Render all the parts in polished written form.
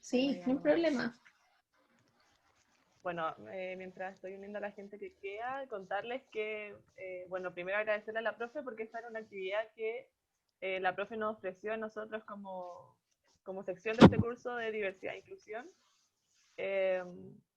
Sí, no hay problema. Bueno, mientras estoy uniendo a la gente que queda, contarles que, bueno, primero agradecerle a la profe porque esta era una actividad que la profe nos ofreció a nosotros como sección de este curso de diversidad e inclusión. Eh,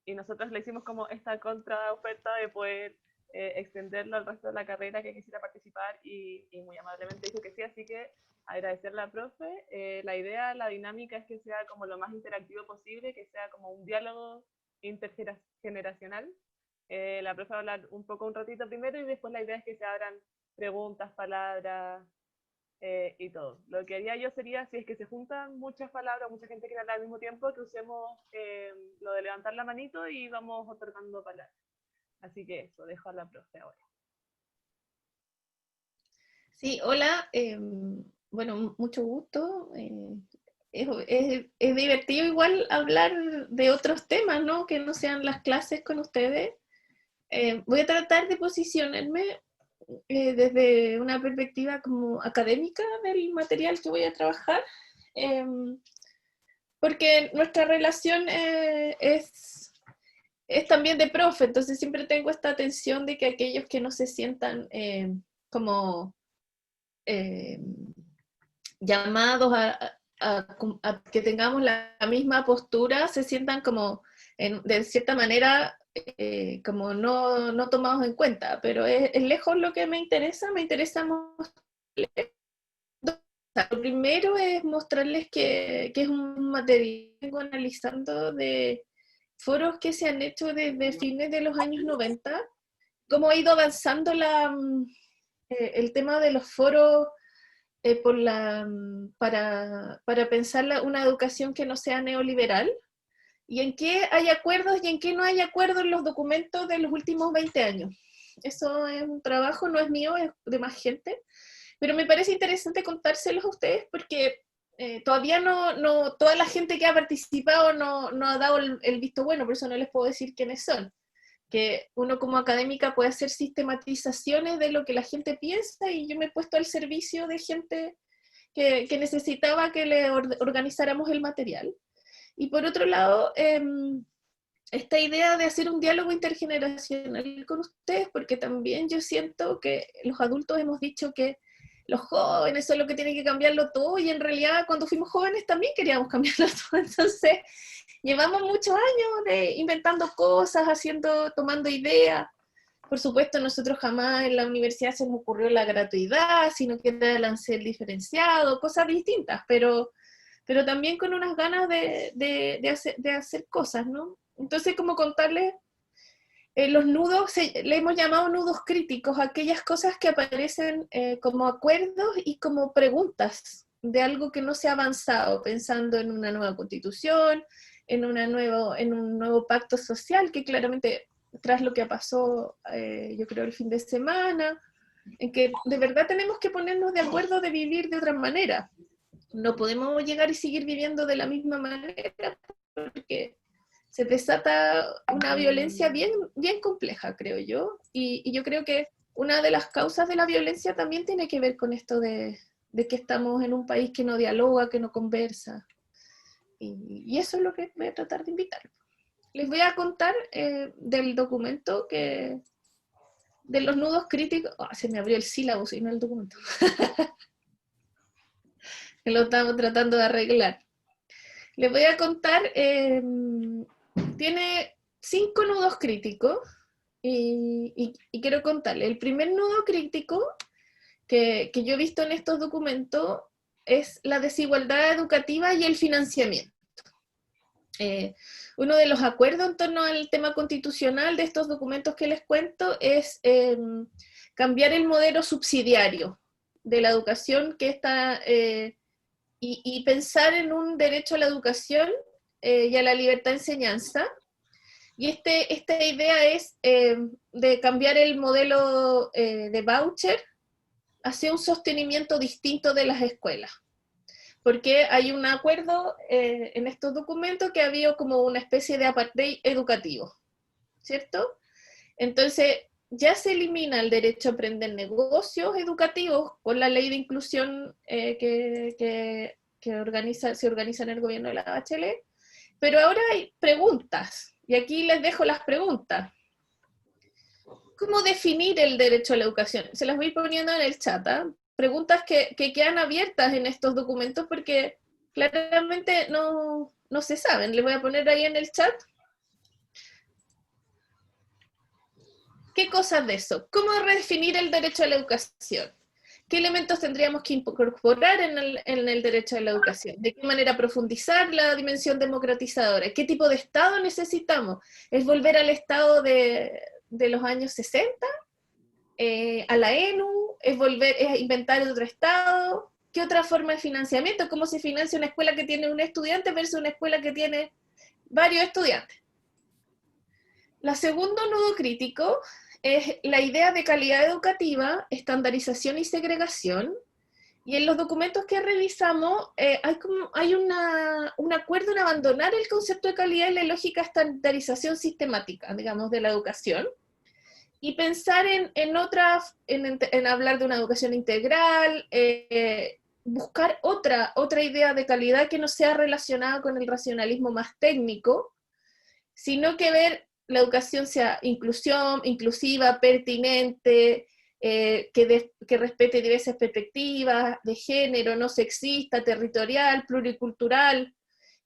y nosotros le hicimos como esta contraoferta de poder extenderlo al resto de la carrera que quisiera participar y muy amablemente dijo que sí, así que agradecerle a la profe. La idea, la dinámica es que sea como lo más interactivo posible, que sea como un diálogo intergeneracional. La profe va a hablar un poco un ratito primero y después la idea es que se abran preguntas, palabras, y todo. Lo que haría yo sería, si es que se juntan muchas palabras, mucha gente quiere hablar al mismo tiempo, que usemos lo de levantar la manito y vamos otorgando palabras. Así que eso, dejo a la profe ahora. Sí, hola, bueno, mucho gusto. Es divertido igual hablar de otros temas, ¿no? Que no sean las clases con ustedes. Voy a tratar de posicionarme desde una perspectiva como académica del material que voy a trabajar, eh, porque nuestra relación es también de profe, entonces siempre tengo esta tensión de que aquellos que no se sientan como eh, llamados a que tengamos la misma postura, se sientan como, de cierta manera, como no tomados en cuenta, pero es lejos lo que me interesa mostrarles. Lo primero es mostrarles que es un material que vengo analizando de foros que se han hecho desde fines de los años 90, cómo ha ido avanzando el tema de los foros para pensar una educación que no sea neoliberal, y en qué hay acuerdos y en qué no hay acuerdos en los documentos de los últimos 20 años. Eso es un trabajo, no es mío, es de más gente, pero me parece interesante contárselos a ustedes porque todavía no, toda la gente que ha participado no ha dado el visto bueno, por eso no les puedo decir quiénes son. Que uno como académica puede hacer sistematizaciones de lo que la gente piensa, y yo me he puesto al servicio de gente que necesitaba que le organizáramos el material. Y por otro lado, esta idea de hacer un diálogo intergeneracional con ustedes, porque también yo siento que los adultos hemos dicho que los jóvenes son los que tienen que cambiarlo todo, y en realidad cuando fuimos jóvenes también queríamos cambiarlo todo. Entonces llevamos muchos años inventando cosas, tomando ideas. Por supuesto, nosotros jamás en la universidad se nos ocurrió la gratuidad, sino que era el arancel diferenciado, cosas distintas, pero también con unas ganas de hacer cosas, ¿no? Entonces, como contarles, los nudos, le hemos llamado nudos críticos, aquellas cosas que aparecen como acuerdos y como preguntas de algo que no se ha avanzado, pensando en una nueva constitución, en un nuevo pacto social, que claramente, tras lo que pasó, yo creo, el fin de semana, en que de verdad tenemos que ponernos de acuerdo de vivir de otra manera. No podemos llegar y seguir viviendo de la misma manera, porque se desata una violencia bien compleja, creo yo, y yo creo que una de las causas de la violencia también tiene que ver con esto de que estamos en un país que no dialoga, que no conversa, y eso es lo que voy a tratar de invitar. Les voy a contar del documento de los nudos críticos. Oh, se me abrió el sílabo y no el documento, que lo estamos tratando de arreglar. Les voy a contar, tiene 5 nudos críticos, y quiero contarle. El primer nudo crítico que yo he visto en estos documentos es la desigualdad educativa y el financiamiento. Uno de los acuerdos en torno al tema constitucional de estos documentos que les cuento es cambiar el modelo subsidiario de la educación que está, y pensar en un derecho a la educación y a la libertad de enseñanza. Y esta idea es de cambiar el modelo de voucher hacia un sostenimiento distinto de las escuelas. Porque hay un acuerdo en estos documentos que ha habido como una especie de apartheid educativo, ¿cierto? Entonces, ya se elimina el derecho a aprender negocios educativos con la ley de inclusión que se organiza en el gobierno de la Bachelet, Pero ahora hay preguntas, y aquí les dejo las preguntas. ¿Cómo definir el derecho a la educación? Se las voy poniendo en el chat, ¿eh? Preguntas que quedan abiertas en estos documentos porque claramente no se saben. Les voy a poner ahí en el chat. ¿Qué cosas de eso? ¿Cómo redefinir el derecho a la educación? ¿Qué elementos tendríamos que incorporar en el derecho a la educación? ¿De qué manera profundizar la dimensión democratizadora? ¿Qué tipo de Estado necesitamos? ¿Es volver al Estado de los años 60? ¿A la ENU? ¿Es inventar otro Estado? ¿Qué otra forma de financiamiento? ¿Cómo se financia una escuela que tiene un estudiante versus una escuela que tiene varios estudiantes? La segundo nudo crítico es la idea de calidad educativa, estandarización y segregación. Y en los documentos que revisamos hay un acuerdo en abandonar el concepto de calidad y la lógica de estandarización sistemática, digamos, de la educación, y pensar en hablar de una educación integral, buscar otra idea de calidad que no sea relacionada con el racionalismo más técnico, sino que ver la educación sea inclusiva, pertinente, que respete diversas perspectivas de género, no sexista, territorial, pluricultural,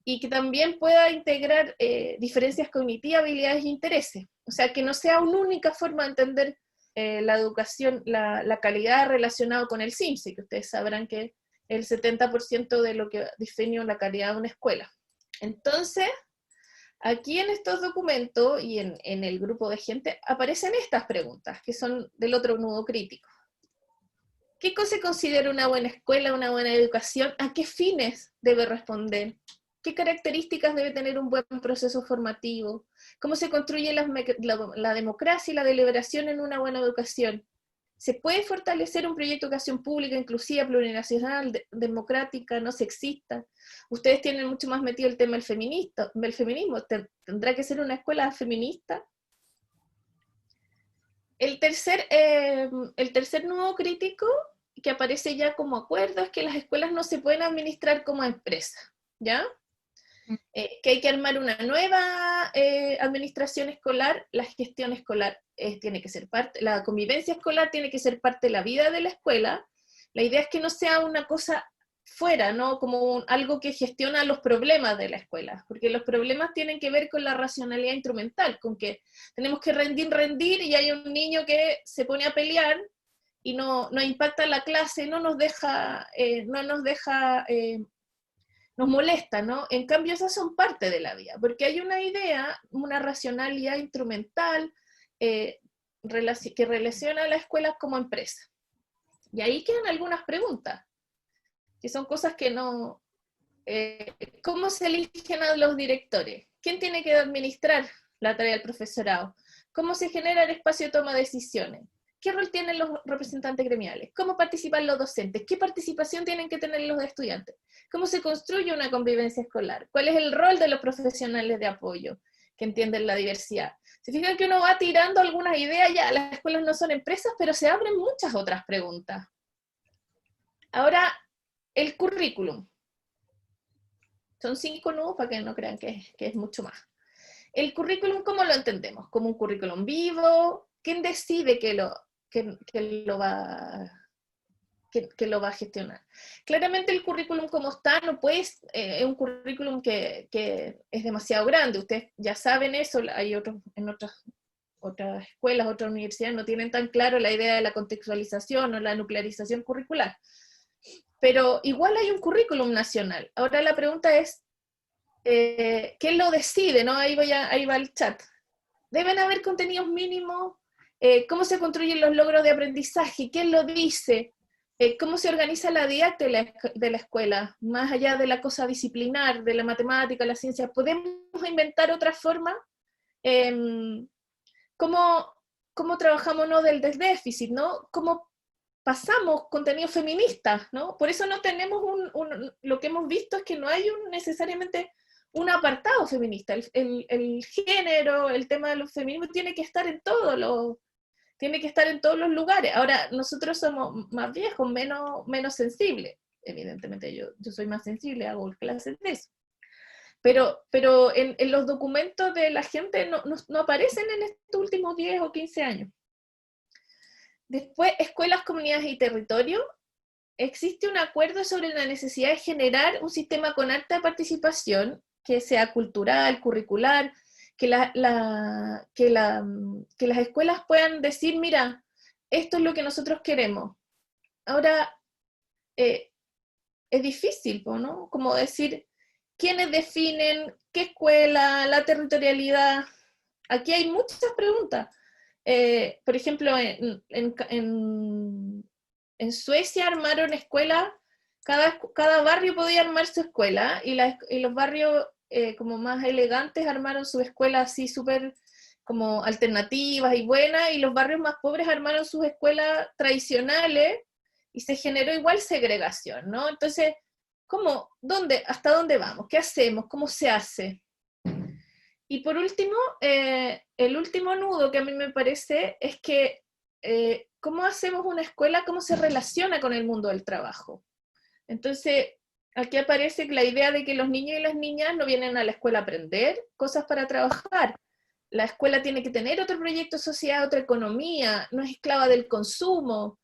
y que también pueda integrar diferencias cognitivas, habilidades e intereses. O sea, que no sea una única forma de entender la educación, la calidad relacionada con el CIMSE, que ustedes sabrán que es el 70% de lo que define la calidad de una escuela. Entonces, aquí en estos documentos y en el grupo de gente aparecen estas preguntas, que son del otro nudo crítico. ¿Qué cosa considera una buena escuela, una buena educación? ¿A qué fines debe responder? ¿Qué características debe tener un buen proceso formativo? ¿Cómo se construye la democracia y la deliberación en una buena educación? ¿Se puede fortalecer un proyecto de educación pública, inclusiva, plurinacional, democrática, no sexista? Ustedes tienen mucho más metido el tema del feminismo. ¿Tendrá que ser una escuela feminista? El tercer nudo crítico que aparece ya como acuerdo es que las escuelas no se pueden administrar como empresas, ¿ya? Que hay que armar una nueva administración escolar, la gestión escolar tiene que ser parte, la convivencia escolar tiene que ser parte de la vida de la escuela. La idea es que no sea una cosa fuera, ¿no? Como algo que gestiona los problemas de la escuela, porque los problemas tienen que ver con la racionalidad instrumental, con que tenemos que rendir, y hay un niño que se pone a pelear y no impacta la clase, nos molesta, ¿no? En cambio, esas son parte de la vida, porque hay una idea, una racionalidad instrumental que relaciona a la escuela como empresa. Y ahí quedan algunas preguntas, que son cosas que no... ¿Cómo se eligen a los directores? ¿Quién tiene que administrar la tarea del profesorado? ¿Cómo se genera el espacio de toma de decisiones? ¿Qué rol tienen los representantes gremiales? ¿Cómo participan los docentes? ¿Qué participación tienen que tener los estudiantes? ¿Cómo se construye una convivencia escolar? ¿Cuál es el rol de los profesionales de apoyo que entienden la diversidad? Se fijan que uno va tirando algunas ideas, ya las escuelas no son empresas, pero se abren muchas otras preguntas. Ahora, el currículum. Son 5 nudos para que no crean que es mucho más. El currículum, ¿cómo lo entendemos? ¿Como un currículum vivo? ¿Quién decide que lo va a gestionar? Claramente el currículum como está no puede, es un currículum que es demasiado grande. Ustedes ya saben eso, hay en otras escuelas, otras universidades no tienen tan claro la idea de la contextualización o la nuclearización curricular. Pero igual hay un currículum nacional. Ahora la pregunta es, ¿quién lo decide? ¿No? Ahí va el chat. Deben haber contenidos mínimos. ¿Cómo se construyen los logros de aprendizaje? ¿Quién lo dice? ¿Cómo se organiza la didáctica de la escuela? Más allá de la cosa disciplinar, de la matemática, la ciencia, ¿podemos inventar otra forma? ¿Cómo trabajamos, ¿no? del déficit, ¿no? ¿Cómo pasamos contenido feminista, ¿no? Por eso no tenemos lo que hemos visto es que no hay necesariamente un apartado feminista. El género, el tema de los feminismos tiene que estar en todos los lugares. Ahora, nosotros somos más viejos, menos sensibles. Evidentemente yo soy más sensible, hago clases de eso. Pero en los documentos de la gente no aparecen en estos últimos 10 o 15 años. Después, escuelas, comunidades y territorio. Existe un acuerdo sobre la necesidad de generar un sistema con alta participación, que sea cultural, curricular, que las escuelas puedan decir, mira, esto es lo que nosotros queremos. Ahora, es difícil, ¿no? Como decir, ¿quiénes definen qué escuela, la territorialidad? Aquí hay muchas preguntas. Por ejemplo, en Suecia armaron escuelas, cada barrio podía armar su escuela, y los barrios como más elegantes armaron su escuela así súper como alternativas y buenas, y los barrios más pobres armaron sus escuelas tradicionales, y se generó igual segregación, ¿no? Entonces, ¿cómo? ¿Dónde? ¿Hasta dónde vamos? ¿Qué hacemos? ¿Cómo se hace? Y por último, el último nudo que a mí me parece es que cómo hacemos una escuela, cómo se relaciona con el mundo del trabajo. Entonces, aquí aparece la idea de que los niños y las niñas no vienen a la escuela a aprender cosas para trabajar. La escuela tiene que tener otro proyecto de sociedad, otra economía, no es esclava del consumo.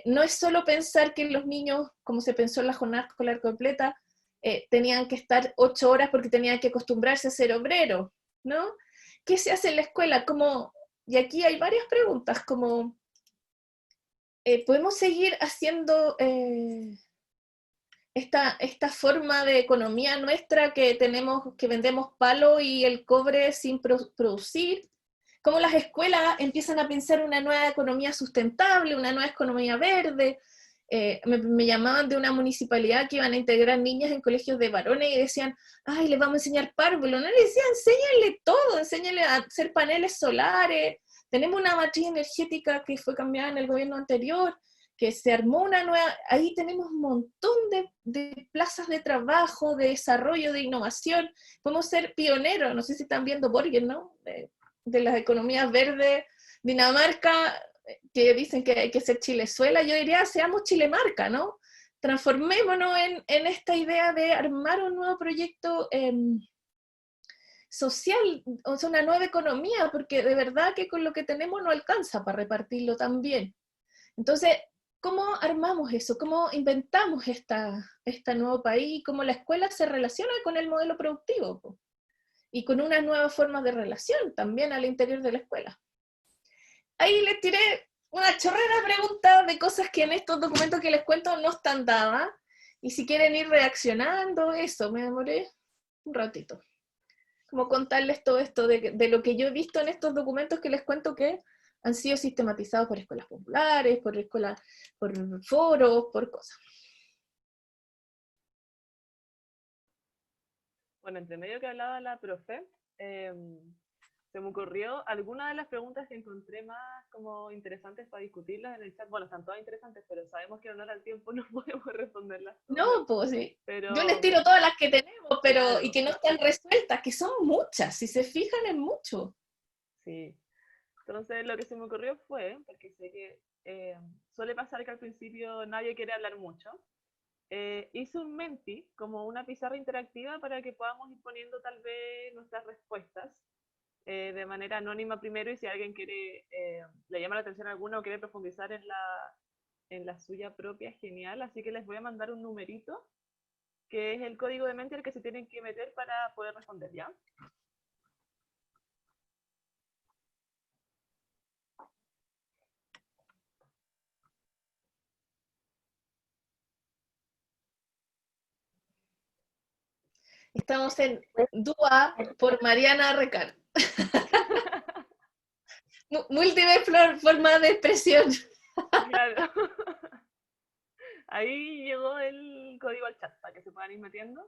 No es solo pensar que los niños, como se pensó en la jornada escolar completa, tenían que estar 8 horas porque tenían que acostumbrarse a ser obreros, ¿no? ¿Qué se hace en la escuela? Y aquí hay varias preguntas, como, ¿podemos seguir haciendo esta forma de economía nuestra que tenemos, que vendemos palo y el cobre sin producir? ¿Cómo las escuelas empiezan a pensar una nueva economía sustentable, una nueva economía verde? Me llamaban de una municipalidad que iban a integrar niñas en colegios de varones y decían, ay, les vamos a enseñar párvulo. No, les decían, enséñale todo, enséñale a hacer paneles solares. Tenemos una matriz energética que fue cambiada en el gobierno anterior, que se armó una nueva, ahí tenemos un montón de plazas de trabajo, de desarrollo, de innovación. Podemos ser pioneros, no sé si están viendo Borgen, ¿no? De las economías verdes, Dinamarca, que dicen que hay que ser Chilezuela, yo diría, seamos Chilemarca, ¿no? Transformémonos en esta idea de armar un nuevo proyecto social, o sea, una nueva economía, porque de verdad que con lo que tenemos no alcanza para repartirlo tan bien. Entonces, ¿cómo armamos eso? ¿Cómo inventamos este nuevo país? ¿Cómo la escuela se relaciona con el modelo productivo? Y con una nueva forma de relación también al interior de la escuela. Ahí les tiré una chorrera de preguntas de cosas que en estos documentos que les cuento no están dadas, y si quieren ir reaccionando, eso, me demoré un ratito. Como contarles todo esto de lo que yo he visto en estos documentos que les cuento que han sido sistematizados por escuelas populares, por foros, por cosas. Bueno, entre medio que hablaba la profe, se me ocurrió alguna de las preguntas que encontré más como interesantes para discutirlas en el chat. Bueno, están todas interesantes, pero sabemos que en honor al tiempo no podemos responderlas todas. No, pues sí. Pero, Yo les tiro todas las que tenemos, claro, y que no están resueltas, que son muchas, si se fijan en mucho. sí. Entonces lo que se me ocurrió fue, porque sé que suele pasar que al principio nadie quiere hablar mucho, hice un Menti como una pizarra interactiva para que podamos ir poniendo tal vez nuestras respuestas de manera anónima primero, y si alguien quiere, le llama la atención a alguna o quiere profundizar en la suya propia, genial. Así que les voy a mandar un numerito, que es el código de Menti al que se tienen que meter para poder responder, ¿ya? Estamos en Dúa por Mariana Recart. Múltiples formas de expresión. Claro. Ahí llegó el código al chat para que se puedan ir metiendo.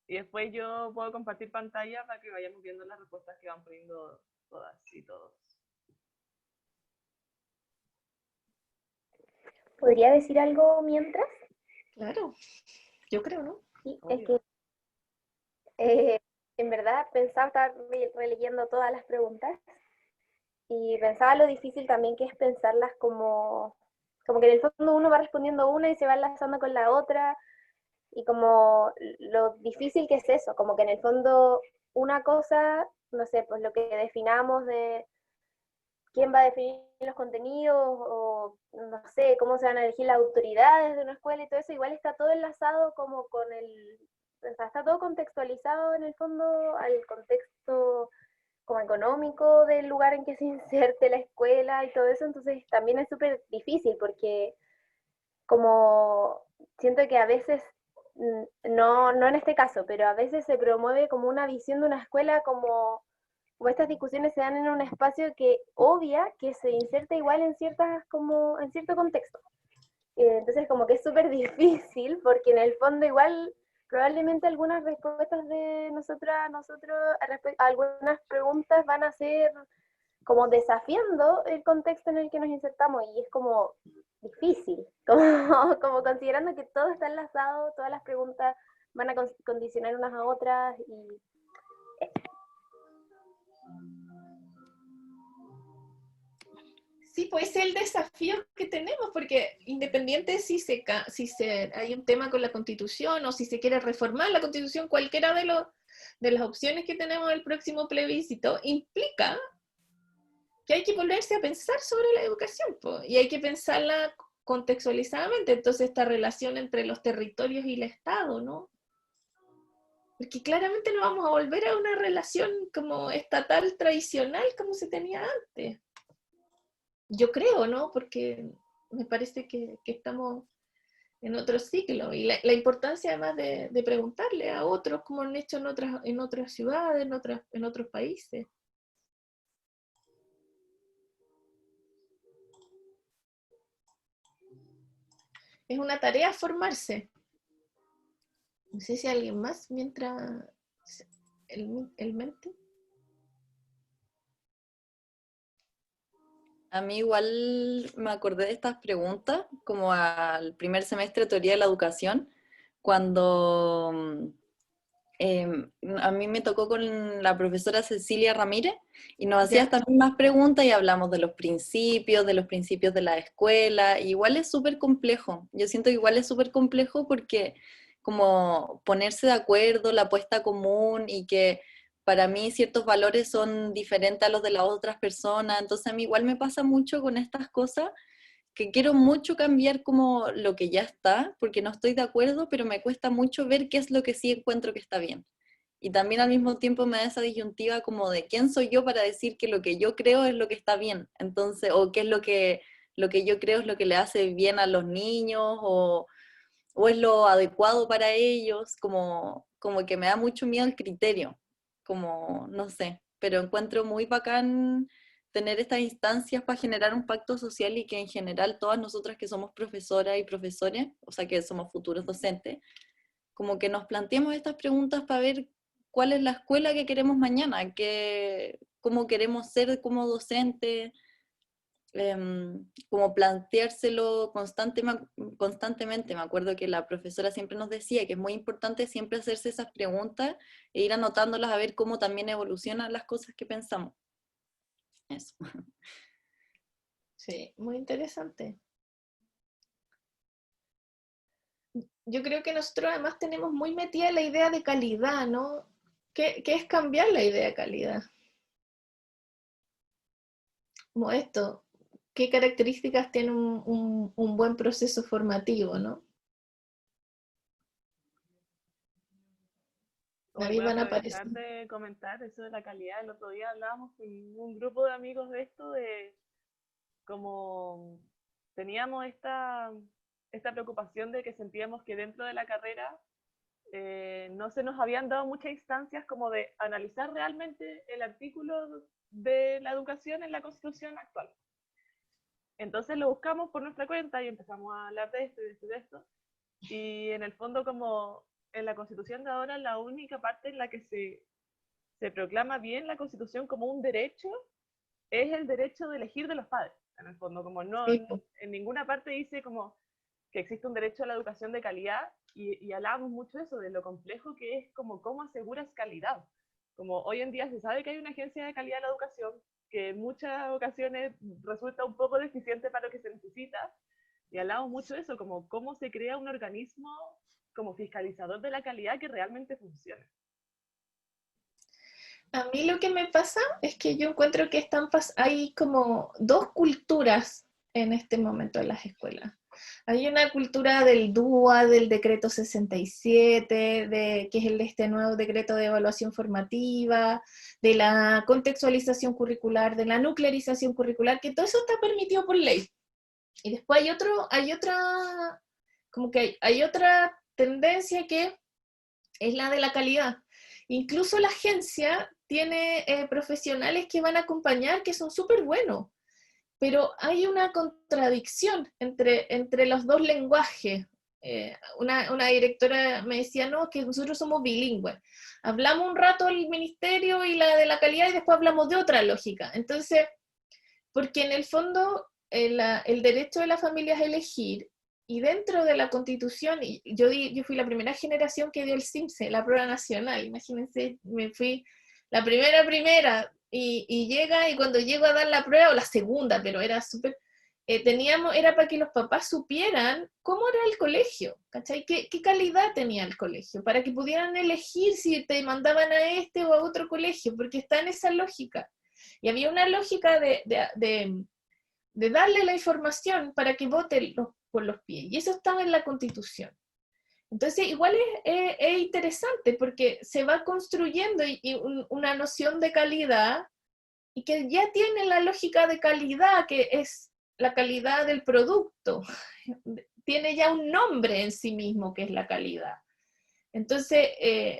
Y después yo puedo compartir pantalla para que vayamos viendo las respuestas que van poniendo todas y todos. ¿Podría decir algo mientras? Claro, yo creo, ¿no? Sí, es que en verdad pensaba estar releyendo todas las preguntas y pensaba lo difícil también que es pensarlas como que en el fondo uno va respondiendo una y se va enlazando con la otra, y como lo difícil que es eso, como que en el fondo una cosa, no sé, pues lo que definamos de quién va a definir los contenidos o no sé, cómo se van a elegir las autoridades de una escuela y todo eso, igual está todo enlazado como con o sea, está todo contextualizado en el fondo al contexto como económico del lugar en que se inserte la escuela y todo eso, entonces también es súper difícil porque como siento que a veces, no en este caso, pero a veces se promueve como una visión de una escuela como estas discusiones se dan en un espacio que obvia que se inserta igual en ciertas, como en cierto contexto. Entonces como que es súper difícil porque en el fondo igual probablemente algunas respuestas de nosotros a algunas preguntas van a ser como desafiando el contexto en el que nos insertamos y es como difícil, como considerando que todo está enlazado, todas las preguntas van a condicionar unas a otras y Sí, pues es el desafío que tenemos, porque independiente si hay un tema con la Constitución o si se quiere reformar la Constitución, cualquiera de las opciones que tenemos en el próximo plebiscito implica que hay que volverse a pensar sobre la educación, po, y hay que pensarla contextualizadamente. Entonces, esta relación entre los territorios y el Estado, ¿no? Porque claramente no vamos a volver a una relación como estatal tradicional como se tenía antes. Yo creo, ¿no? Porque me parece que estamos en otro ciclo y la importancia además de preguntarle a otros como han hecho en otras ciudades, en otros países. Es una tarea formarse. No sé si alguien más mientras el mente. A mí igual me acordé de estas preguntas como al primer semestre de Teoría de la Educación, cuando a mí me tocó con la profesora Cecilia Ramírez y nos hacía ¿Ya? estas mismas preguntas y hablamos de los principios de la escuela. Y igual es súper complejo. Yo siento que igual es súper complejo porque como ponerse de acuerdo, la apuesta común y que para mí ciertos valores son diferentes a los de las otras personas. Entonces a mí igual me pasa mucho con estas cosas que quiero mucho cambiar como lo que ya está, porque no estoy de acuerdo, pero me cuesta mucho ver qué es lo que sí encuentro que está bien. Y también al mismo tiempo me da esa disyuntiva como de quién soy yo para decir que lo que yo creo es lo que está bien, entonces, o qué es lo que yo creo es lo que le hace bien a los niños, o es lo adecuado para ellos, como que me da mucho miedo el criterio, como, no sé, pero encuentro muy bacán tener estas instancias para generar un pacto social y que en general todas nosotras que somos profesoras y profesores, o sea que somos futuros docentes, como que nos planteemos estas preguntas para ver cuál es la escuela que queremos mañana, cómo queremos ser como docentes, como planteárselo constantemente. Me acuerdo que la profesora siempre nos decía que es muy importante siempre hacerse esas preguntas e ir anotándolas a ver cómo también evolucionan las cosas que pensamos. Eso. Sí, muy interesante. Yo creo que nosotros además tenemos muy metida la idea de calidad, ¿no? ¿Qué es cambiar la idea de calidad? Como esto, ¿qué características tiene un buen proceso formativo, ¿no? A Hoy mí voy a van a aparecer. aprovechar de comentar eso de la calidad. El otro día hablábamos con un grupo de amigos de esto, de cómo teníamos esta preocupación de que sentíamos que dentro de la carrera no se nos habían dado muchas instancias como de analizar realmente el artículo de la educación en la Constitución actual. Entonces lo buscamos por nuestra cuenta y empezamos a hablar de esto y de esto y de esto. Y en el fondo, como en la Constitución de ahora, la única parte en la que se proclama bien la Constitución como un derecho es el derecho de elegir de los padres. En el fondo, como no, Sí, po. en ninguna parte dice como que existe un derecho a la educación de calidad y hablábamos mucho de eso, de lo complejo que es como cómo aseguras calidad. Como hoy en día se sabe que hay una agencia de calidad de la educación que en muchas ocasiones resulta un poco deficiente para lo que se necesita y hablamos mucho de eso, como cómo se crea un organismo como fiscalizador de la calidad que realmente funcione. A mí lo que me pasa es que yo encuentro que hay como dos culturas en este momento en las escuelas. Hay una cultura del DUA, del decreto 67, que es este nuevo decreto de evaluación formativa, de la contextualización curricular, de la nuclearización curricular, que todo eso está permitido por ley. Y después hay otra tendencia que es la de la calidad. Incluso la agencia tiene profesionales que van a acompañar que son súper buenos, pero hay una contradicción entre los dos lenguajes. Una directora me decía, no, que nosotros somos bilingües. Hablamos un rato el ministerio y la de la calidad y después hablamos de otra lógica. Entonces, porque en el fondo el derecho de las familias a elegir, y dentro de la Constitución, yo fui la primera generación que dio el CIMSE, la prueba nacional, imagínense, me fui la primera, y llega, y cuando llego a dar la prueba, o la segunda, pero era súper, era para que los papás supieran cómo era el colegio, ¿cachai? ¿Qué calidad tenía el colegio? Para que pudieran elegir si te mandaban a este o a otro colegio, porque está en esa lógica. Y había una lógica de darle la información para que voten por los pies, y eso estaba en la Constitución. Entonces, igual es interesante porque se va construyendo una noción de calidad y que ya tiene la lógica de calidad, que es la calidad del producto. Tiene ya un nombre en sí mismo que es la calidad. Entonces,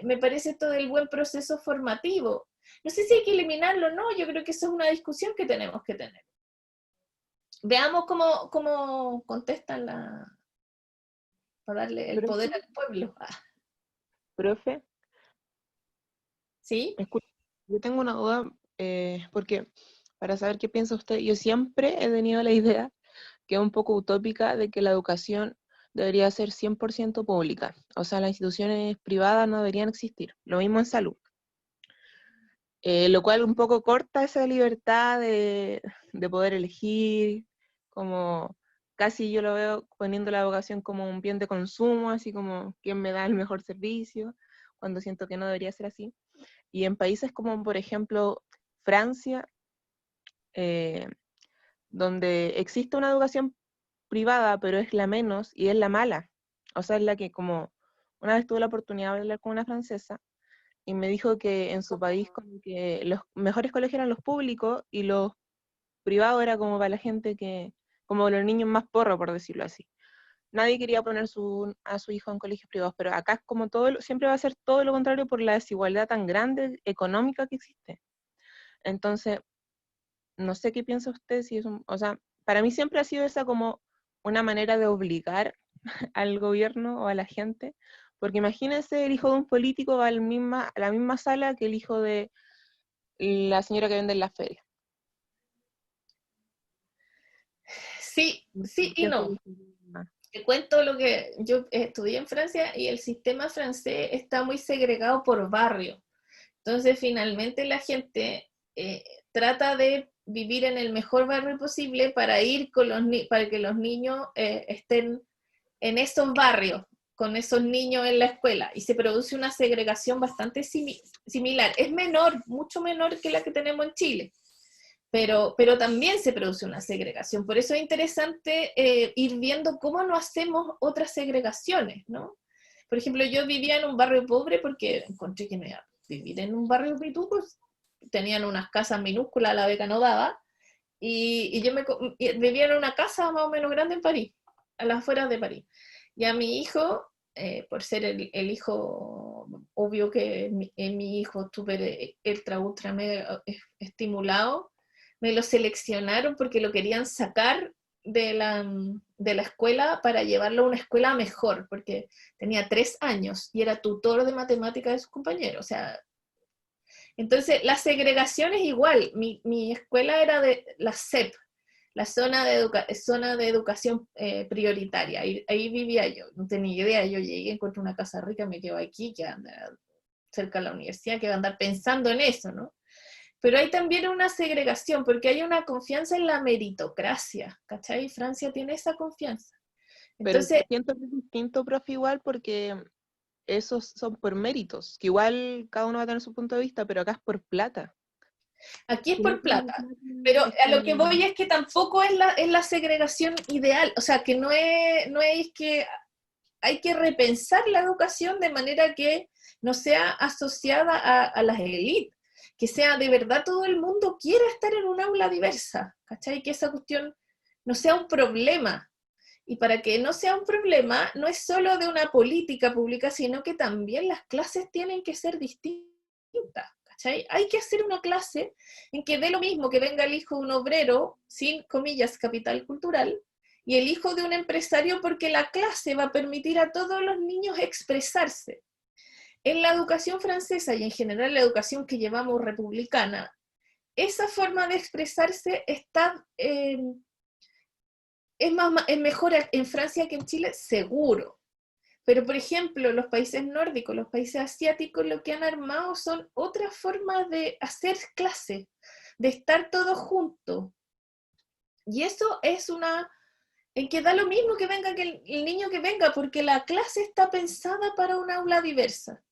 me parece todo el buen proceso formativo. No sé si hay que eliminarlo o no, yo creo que eso es una discusión que tenemos que tener. Veamos cómo contestan para darle el poder al pueblo. Profe, ¿Sí? escucha, yo tengo una duda, porque para saber qué piensa usted, yo siempre he tenido la idea, que es un poco utópica, de que la educación debería ser 100% pública. O sea, las instituciones privadas no deberían existir. Lo mismo en salud. Lo cual un poco corta esa libertad de poder elegir, como casi yo lo veo poniendo la educación como un bien de consumo, así como quién me da el mejor servicio, cuando siento que no debería ser así. Y en países como, por ejemplo, Francia, donde existe una educación privada, pero es la menos y es la mala. O sea, es la que, como una vez tuve la oportunidad de hablar con una francesa y me dijo que en su país como que los mejores colegios eran los públicos y los privados era como para la gente que, como los niños más porro, por decirlo así. Nadie quería poner a su hijo en colegios privados, pero acá es como siempre va a ser todo lo contrario por la desigualdad tan grande económica que existe. Entonces, no sé qué piensa usted, si es o sea, para mí siempre ha sido esa como una manera de obligar al gobierno o a la gente, porque imagínense, el hijo de un político va a la misma sala que el hijo de la señora que vende en la feria. Sí y no. Te cuento lo que yo estudié en Francia, y el sistema francés está muy segregado por barrio. Entonces, finalmente la gente trata de vivir en el mejor barrio posible para ir para que los niños estén en esos barrios, con esos niños en la escuela, y se produce una segregación bastante similar. Es menor, mucho menor que la que tenemos en Chile, pero también se produce una segregación. Por eso es interesante ir viendo cómo no hacemos otras segregaciones, ¿no? Por ejemplo, yo vivía en un barrio pobre porque encontré que no iba a vivir en un barrio pituco, tenían unas casas minúsculas, la beca no daba, y yo vivía en una casa más o menos grande en París, a las afueras de París. Y a mi hijo, por ser el hijo, obvio que mi hijo súper ultra mega estimulado, me lo seleccionaron porque lo querían sacar de la escuela para llevarlo a una escuela mejor, porque tenía 3 años y era tutor de matemáticas de sus compañeros. O sea, entonces la segregación es igual. Mi escuela era de la CEP, la zona de educación prioritaria. Ahí vivía yo, no tenía idea. Yo llegué, encontré una casa rica, me quedo aquí, que anda cerca de la universidad, que va a andar pensando en eso, ¿no? Pero hay también una segregación, porque hay una confianza en la meritocracia, ¿cachai? Francia tiene esa confianza. Pero Entonces, siento que es distinto, profe, igual, porque esos son por méritos, que igual cada uno va a tener su punto de vista, pero acá es por plata. aquí es Creo por que la plata, plata pero es a lo que como... voy es que tampoco es la segregación ideal, o sea, que no es que hay que repensar la educación de manera que no sea asociada a las élites, que sea de verdad todo el mundo quiera estar en un aula diversa, ¿cachai? Que esa cuestión no sea un problema. Y para que no sea un problema, no es solo de una política pública, sino que también las clases tienen que ser distintas. ¿Cachai? Hay que hacer una clase en que dé lo mismo que venga el hijo de un obrero, sin comillas, capital cultural, y el hijo de un empresario, porque la clase va a permitir a todos los niños expresarse. En la educación francesa y en general la educación que llevamos republicana, esa forma de expresarse está, es mejor en Francia que en Chile, seguro. Pero, por ejemplo, los países nórdicos, los países asiáticos, lo que han armado son otras formas de hacer clase, de estar todos juntos. Y eso es en que da lo mismo que venga que el niño que venga, porque la clase está pensada para un aula diversa.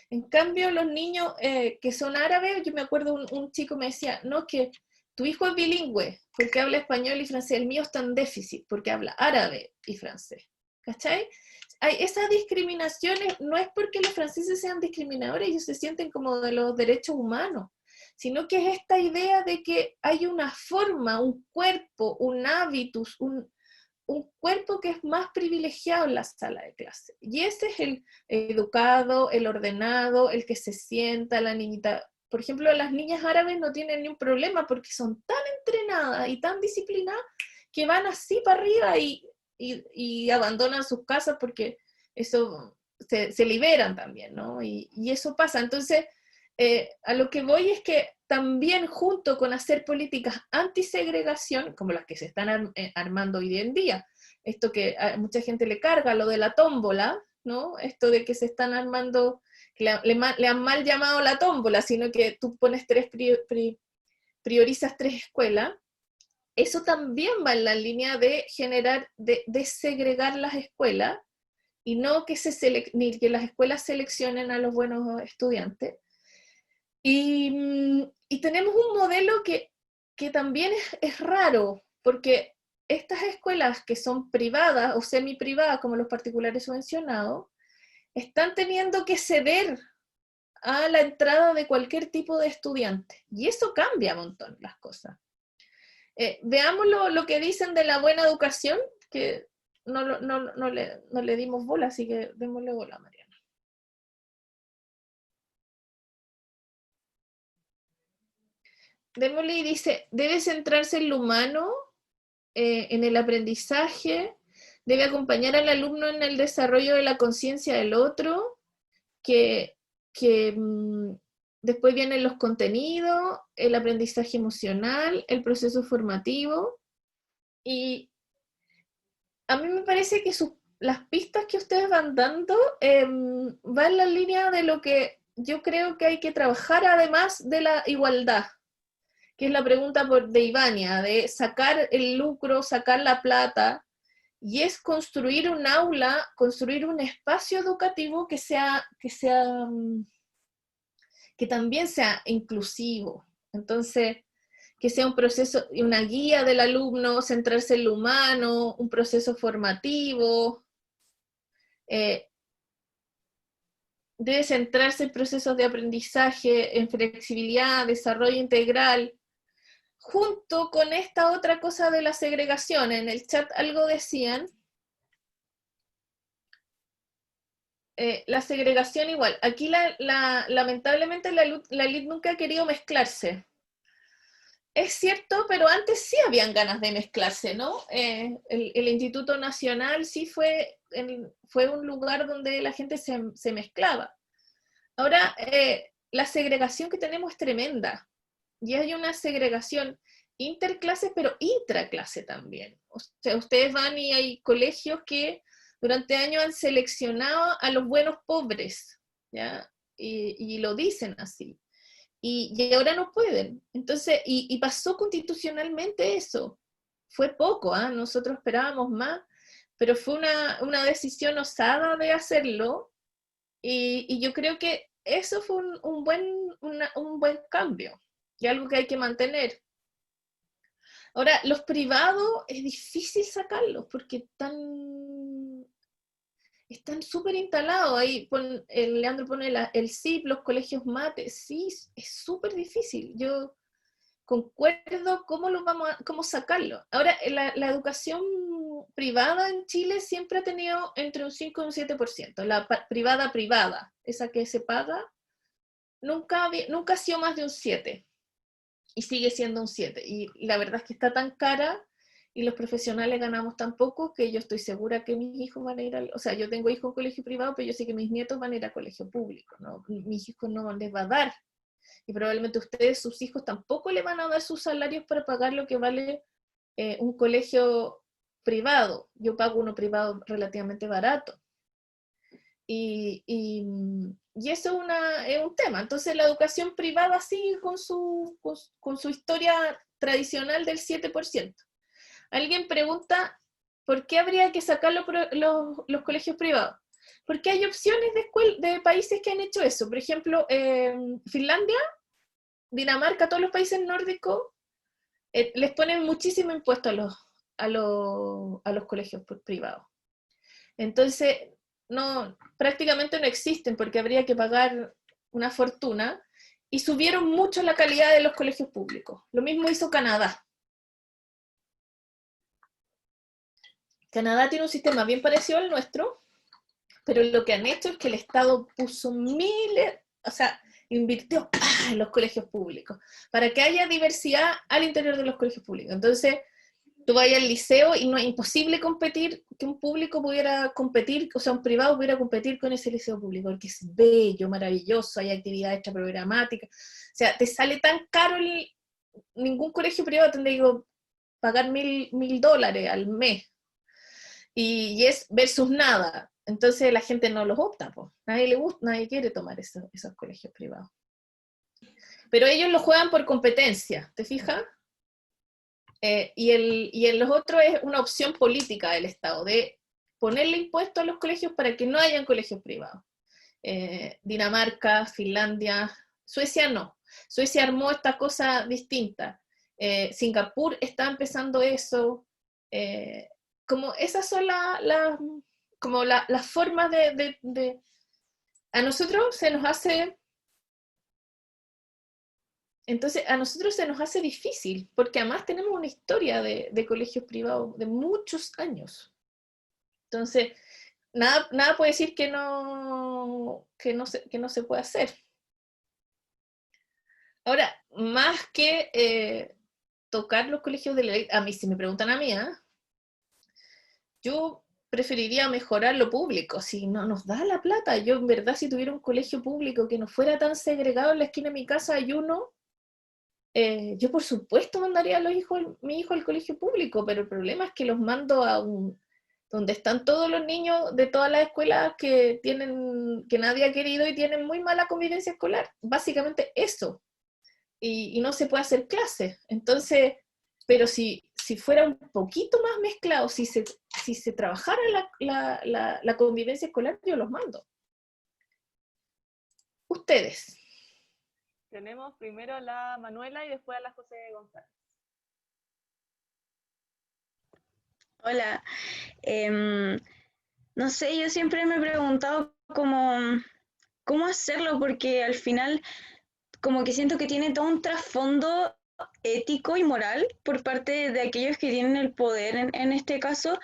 En cambio, los niños que son árabes, yo me acuerdo un chico me decía, no, que tu hijo es bilingüe, porque habla español y francés, el mío está en déficit, porque habla árabe y francés. ¿Cachai? Hay esas discriminaciones, no es porque los franceses sean discriminadores, ellos se sienten como de los derechos humanos, sino que es esta idea de que hay una forma, un cuerpo, un hábitus, un cuerpo que es más privilegiado en la sala de clase. Y ese es el educado, el ordenado, el que se sienta, la niñita. Por ejemplo, las niñas árabes no tienen ni un problema porque son tan entrenadas y tan disciplinadas que van así para arriba y abandonan sus casas porque eso se liberan también, ¿no? Y eso pasa. Entonces, a lo que voy es que también junto con hacer políticas antisegregación, como las que se están armando hoy en día, esto que a mucha gente le carga, lo de la tómbola, ¿no? Esto de que se están armando, que le han mal llamado la tómbola, sino que tú pones priorizas tres escuelas, eso también va en la línea de generar, de segregar las escuelas, y no que, ni que las escuelas seleccionen a los buenos estudiantes. Y tenemos un modelo que también es raro, porque estas escuelas que son privadas o semi-privadas, como los particulares subvencionados, están teniendo que ceder a la entrada de cualquier tipo de estudiante. Y eso cambia un montón las cosas. Veamos lo que dicen de la buena educación, que no le dimos bola, así que démosle bola, Mariana. Démosle y dice, debe centrarse en lo humano, en el aprendizaje, debe acompañar al alumno en el desarrollo de la conciencia del otro, que después vienen los contenidos, el aprendizaje emocional, el proceso formativo, y a mí me parece que las pistas que ustedes van dando van en la línea de lo que yo creo que hay que trabajar además de la igualdad, que es la pregunta de Ivania, de sacar el lucro, sacar la plata, y es construir un aula, construir un espacio educativo que también sea inclusivo. Entonces, que sea un proceso, una guía del alumno, centrarse en lo humano, un proceso formativo, eh, debe centrarse en procesos de aprendizaje, en flexibilidad, desarrollo integral, junto con esta otra cosa de la segregación. En el chat algo decían, la segregación igual. Aquí lamentablemente la elite nunca ha querido mezclarse. Es cierto, pero antes sí habían ganas de mezclarse, ¿no? El Instituto Nacional sí fue un lugar donde la gente se mezclaba. Ahora, la segregación que tenemos es tremenda. Y hay una segregación interclase, pero intraclase también. O sea, ustedes van y hay colegios que durante años han seleccionado a los buenos pobres, ¿ya? Y lo dicen así. Y ahora no pueden. Entonces, y pasó constitucionalmente eso. Fue poco, ¿eh? Nosotros esperábamos más, pero fue una decisión osada de hacerlo, y yo creo que eso fue un buen cambio, y algo que hay que mantener. Ahora, los privados es difícil sacarlos, porque están súper instalados. Ahí Leandro pone el CIP, los colegios mate, sí, es súper difícil. Yo concuerdo cómo sacarlo. Ahora, la educación privada en Chile siempre ha tenido entre un 5 y un 7%. La privada, esa que se paga, nunca ha sido más de un 7%. Y sigue siendo un 7%. Y la verdad es que está tan cara y los profesionales ganamos tan poco que yo estoy segura que mis hijos van a ir o sea, yo tengo hijos en colegio privado, pero yo sé que mis nietos van a ir a colegio público, ¿no? Mis hijos no les va a dar. Y probablemente ustedes, sus hijos, tampoco le van a dar sus salarios para pagar lo que vale un colegio privado. Yo pago uno privado relativamente barato. Y eso es un tema. Entonces la educación privada sigue con su historia tradicional del 7%. Alguien pregunta, ¿por qué habría que sacar los colegios privados? Porque hay opciones de países que han hecho eso. Por ejemplo, Finlandia, Dinamarca, todos los países nórdicos les ponen muchísimo impuesto a los colegios privados. Entonces, prácticamente no existen, porque habría que pagar una fortuna, y subieron mucho la calidad de los colegios públicos. Lo mismo hizo Canadá. Canadá tiene un sistema bien parecido al nuestro, pero lo que han hecho es que el Estado puso invirtió en los colegios públicos, para que haya diversidad al interior de los colegios públicos. Entonces, tú vas al liceo y no es imposible que un público pudiera competir, o sea, un privado pudiera competir con ese liceo público, porque es bello, maravilloso, hay actividades extraprogramáticas. O sea, te sale tan caro, ningún colegio privado tendría que pagar $1,000 al mes. Y es versus nada. Entonces la gente no los opta, pues. Nadie le gusta, nadie quiere tomar esos colegios privados. Pero ellos lo juegan por competencia, ¿te fijas? Y en los otros es una opción política del Estado, de ponerle impuestos a los colegios para que no hayan colegios privados. Dinamarca, Finlandia, Suecia no. Suecia armó esta cosa distinta. Singapur está empezando eso. Como esas son las formas de... A nosotros se nos hace... Entonces, a nosotros se nos hace difícil, porque además tenemos una historia de colegios privados de muchos años. Entonces, nada puede decir que no se puede hacer. Ahora, más que tocar los colegios de la ley, a mí, si me preguntan a mí, yo preferiría mejorar lo público, si no nos da la plata. Yo, en verdad, si tuviera un colegio público que no fuera tan segregado, en la esquina de mi casa hay uno, yo por supuesto mandaría a mi hijo al colegio público, pero el problema es que los mando donde están todos los niños de todas las escuelas que nadie ha querido y tienen muy mala convivencia escolar. Básicamente eso. Y no se puede hacer clases. Entonces, pero si fuera un poquito más mezclado, si se trabajara la convivencia escolar, yo los mando. Ustedes. Tenemos primero a la Manuela y después a la José González. Hola, no sé, yo siempre me he preguntado cómo hacerlo, porque al final como que siento que tiene todo un trasfondo ético y moral por parte de aquellos que tienen el poder en este caso,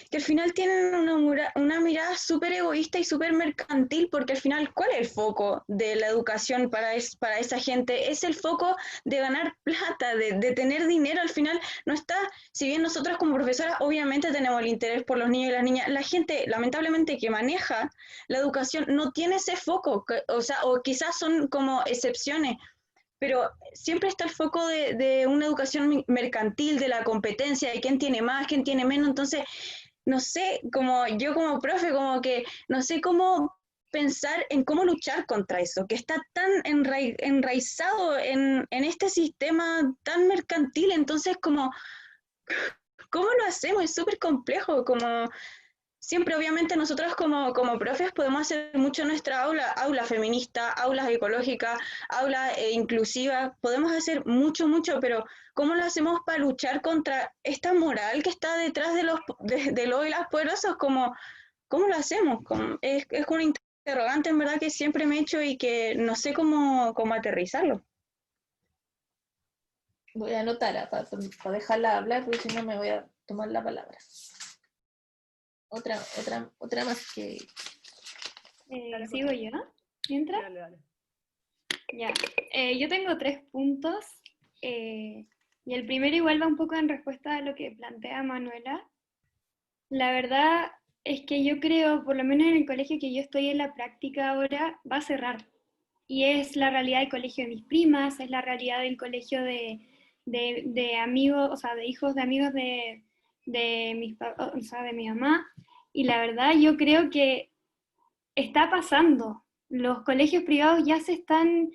que al final tienen una mirada súper egoísta y súper mercantil, porque al final, ¿cuál es el foco de la educación para esa gente? Es el foco de ganar plata, de tener dinero. Al final no está, si bien nosotros como profesoras obviamente tenemos el interés por los niños y las niñas, la gente lamentablemente que maneja la educación no tiene ese foco, o quizás son como excepciones, pero siempre está el foco de una educación mercantil, de la competencia, de quién tiene más, quién tiene menos. Entonces, no sé, yo como profe, como que no sé cómo pensar en cómo luchar contra eso, que está tan enraizado en este sistema tan mercantil. Entonces, ¿cómo lo hacemos? Es súper complejo, siempre obviamente nosotros como profes podemos hacer mucho en nuestra aula feminista, aulas ecológicas, aula inclusiva, podemos hacer mucho, mucho, pero ¿cómo lo hacemos para luchar contra esta moral que está detrás de los y las poderosas? ¿Cómo lo hacemos? Es un interrogante en verdad que siempre me he hecho y que no sé cómo aterrizarlo. Voy a anotar para dejarla hablar, porque si no me voy a tomar la palabra. Otra más que... ¿Sigo yo? ¿Mientras? Dale, dale. Ya. Yo tengo 3 puntos. Y el primero igual va un poco en respuesta a lo que plantea Manuela. La verdad es que yo creo, por lo menos en el colegio que yo estoy en la práctica ahora, va a cerrar. Y es la realidad del colegio de mis primas, es la realidad del colegio de amigos, o sea, de hijos de amigos o sea, de mi mamá. Y la verdad yo creo que está pasando. Los colegios privados ya están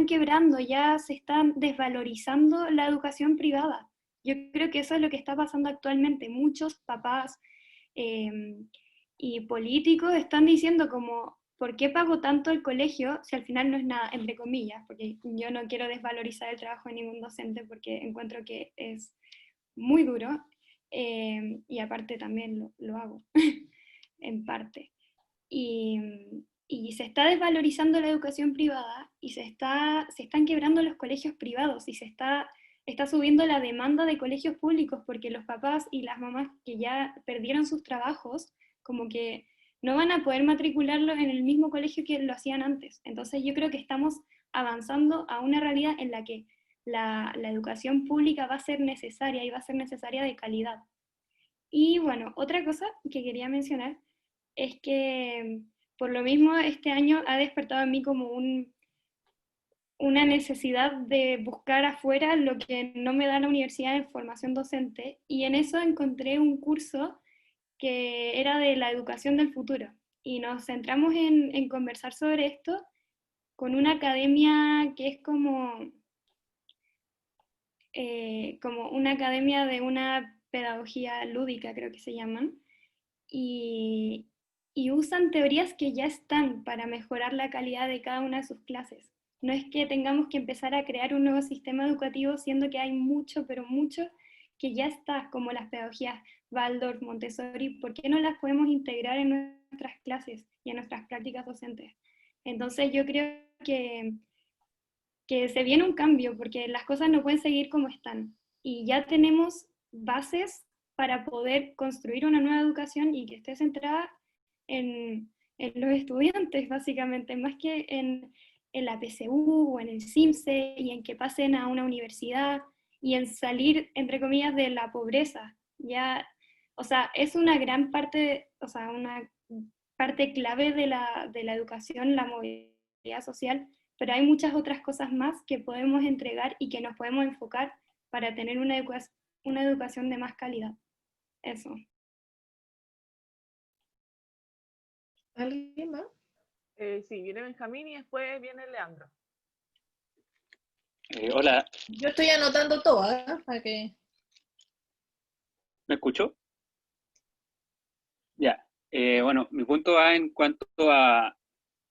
quebrando, ya se están desvalorizando la educación privada. Yo creo que eso es lo que está pasando actualmente. Muchos papás eh, y políticos están diciendo como, ¿por qué pago tanto el colegio si al final no es nada, entre comillas? Porque yo no quiero desvalorizar el trabajo de ningún docente porque encuentro que es muy duro y aparte también lo hago en parte. Y se está desvalorizando la educación privada y se están quebrando los colegios privados y está subiendo la demanda de colegios públicos porque los papás y las mamás que ya perdieron sus trabajos, como que no van a poder matricularlos en el mismo colegio que lo hacían antes. Entonces yo creo que estamos avanzando a una realidad en la que la educación pública va a ser necesaria y va a ser necesaria de calidad. Y bueno, otra cosa que quería mencionar es que por lo mismo este año ha despertado en mí como una necesidad de buscar afuera lo que no me da la universidad en formación docente, y en eso encontré un curso que era de la educación del futuro, y nos centramos en conversar sobre esto con una academia que es como una academia de una pedagogía lúdica, creo que se llaman, y, y usan teorías que ya están para mejorar la calidad de cada una de sus clases. No es que tengamos que empezar a crear un nuevo sistema educativo, siendo que hay mucho, pero mucho que ya está, como las pedagogías Waldorf, Montessori. ¿Por qué no las podemos integrar en nuestras clases y en nuestras prácticas docentes? Entonces yo creo que se viene un cambio, porque las cosas no pueden seguir como están. Y ya tenemos bases para poder construir una nueva educación y que esté centrada en los estudiantes, básicamente, más que en la PSU o en el CIMSE y en que pasen a una universidad y en salir, entre comillas, de la pobreza. Ya, o sea, es una gran parte, o sea, una parte clave de la educación, la movilidad social, pero hay muchas otras cosas más que podemos entregar y que nos podemos enfocar para tener una educación de más calidad. Eso. ¿Alguien más? Sí, viene Benjamín y después viene Leandro. Hola, Yo estoy anotando todo, ¿eh? Para que... ¿me escuchó? Ya. Bueno, mi punto va en cuanto a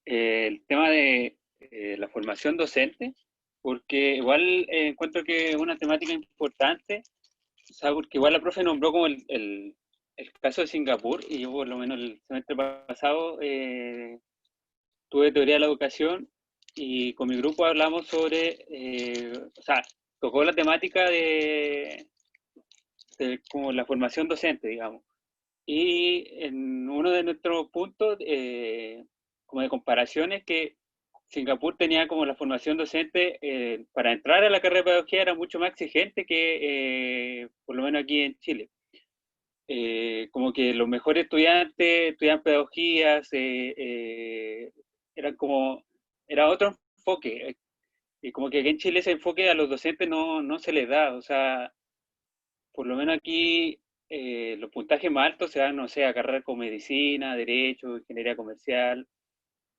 el tema de la formación docente, porque igual encuentro que es una temática importante, o sea, porque igual la profe nombró como el caso de Singapur, y yo por lo menos el semestre pasado tuve teoría de la educación y con mi grupo hablamos sobre, o sea, tocó la temática de como la formación docente, digamos. Y en uno de nuestros puntos, como de comparación, es que Singapur tenía como la formación docente para entrar a la carrera de pedagogía era mucho más exigente que por lo menos aquí en Chile. Como que los mejores estudiantes estudiaban pedagogías, eran como, era otro enfoque. Y como que aquí en Chile ese enfoque a los docentes no se les da. O sea, por lo menos aquí los puntajes más altos se dan, no sé, a carreras como medicina, derecho, ingeniería comercial,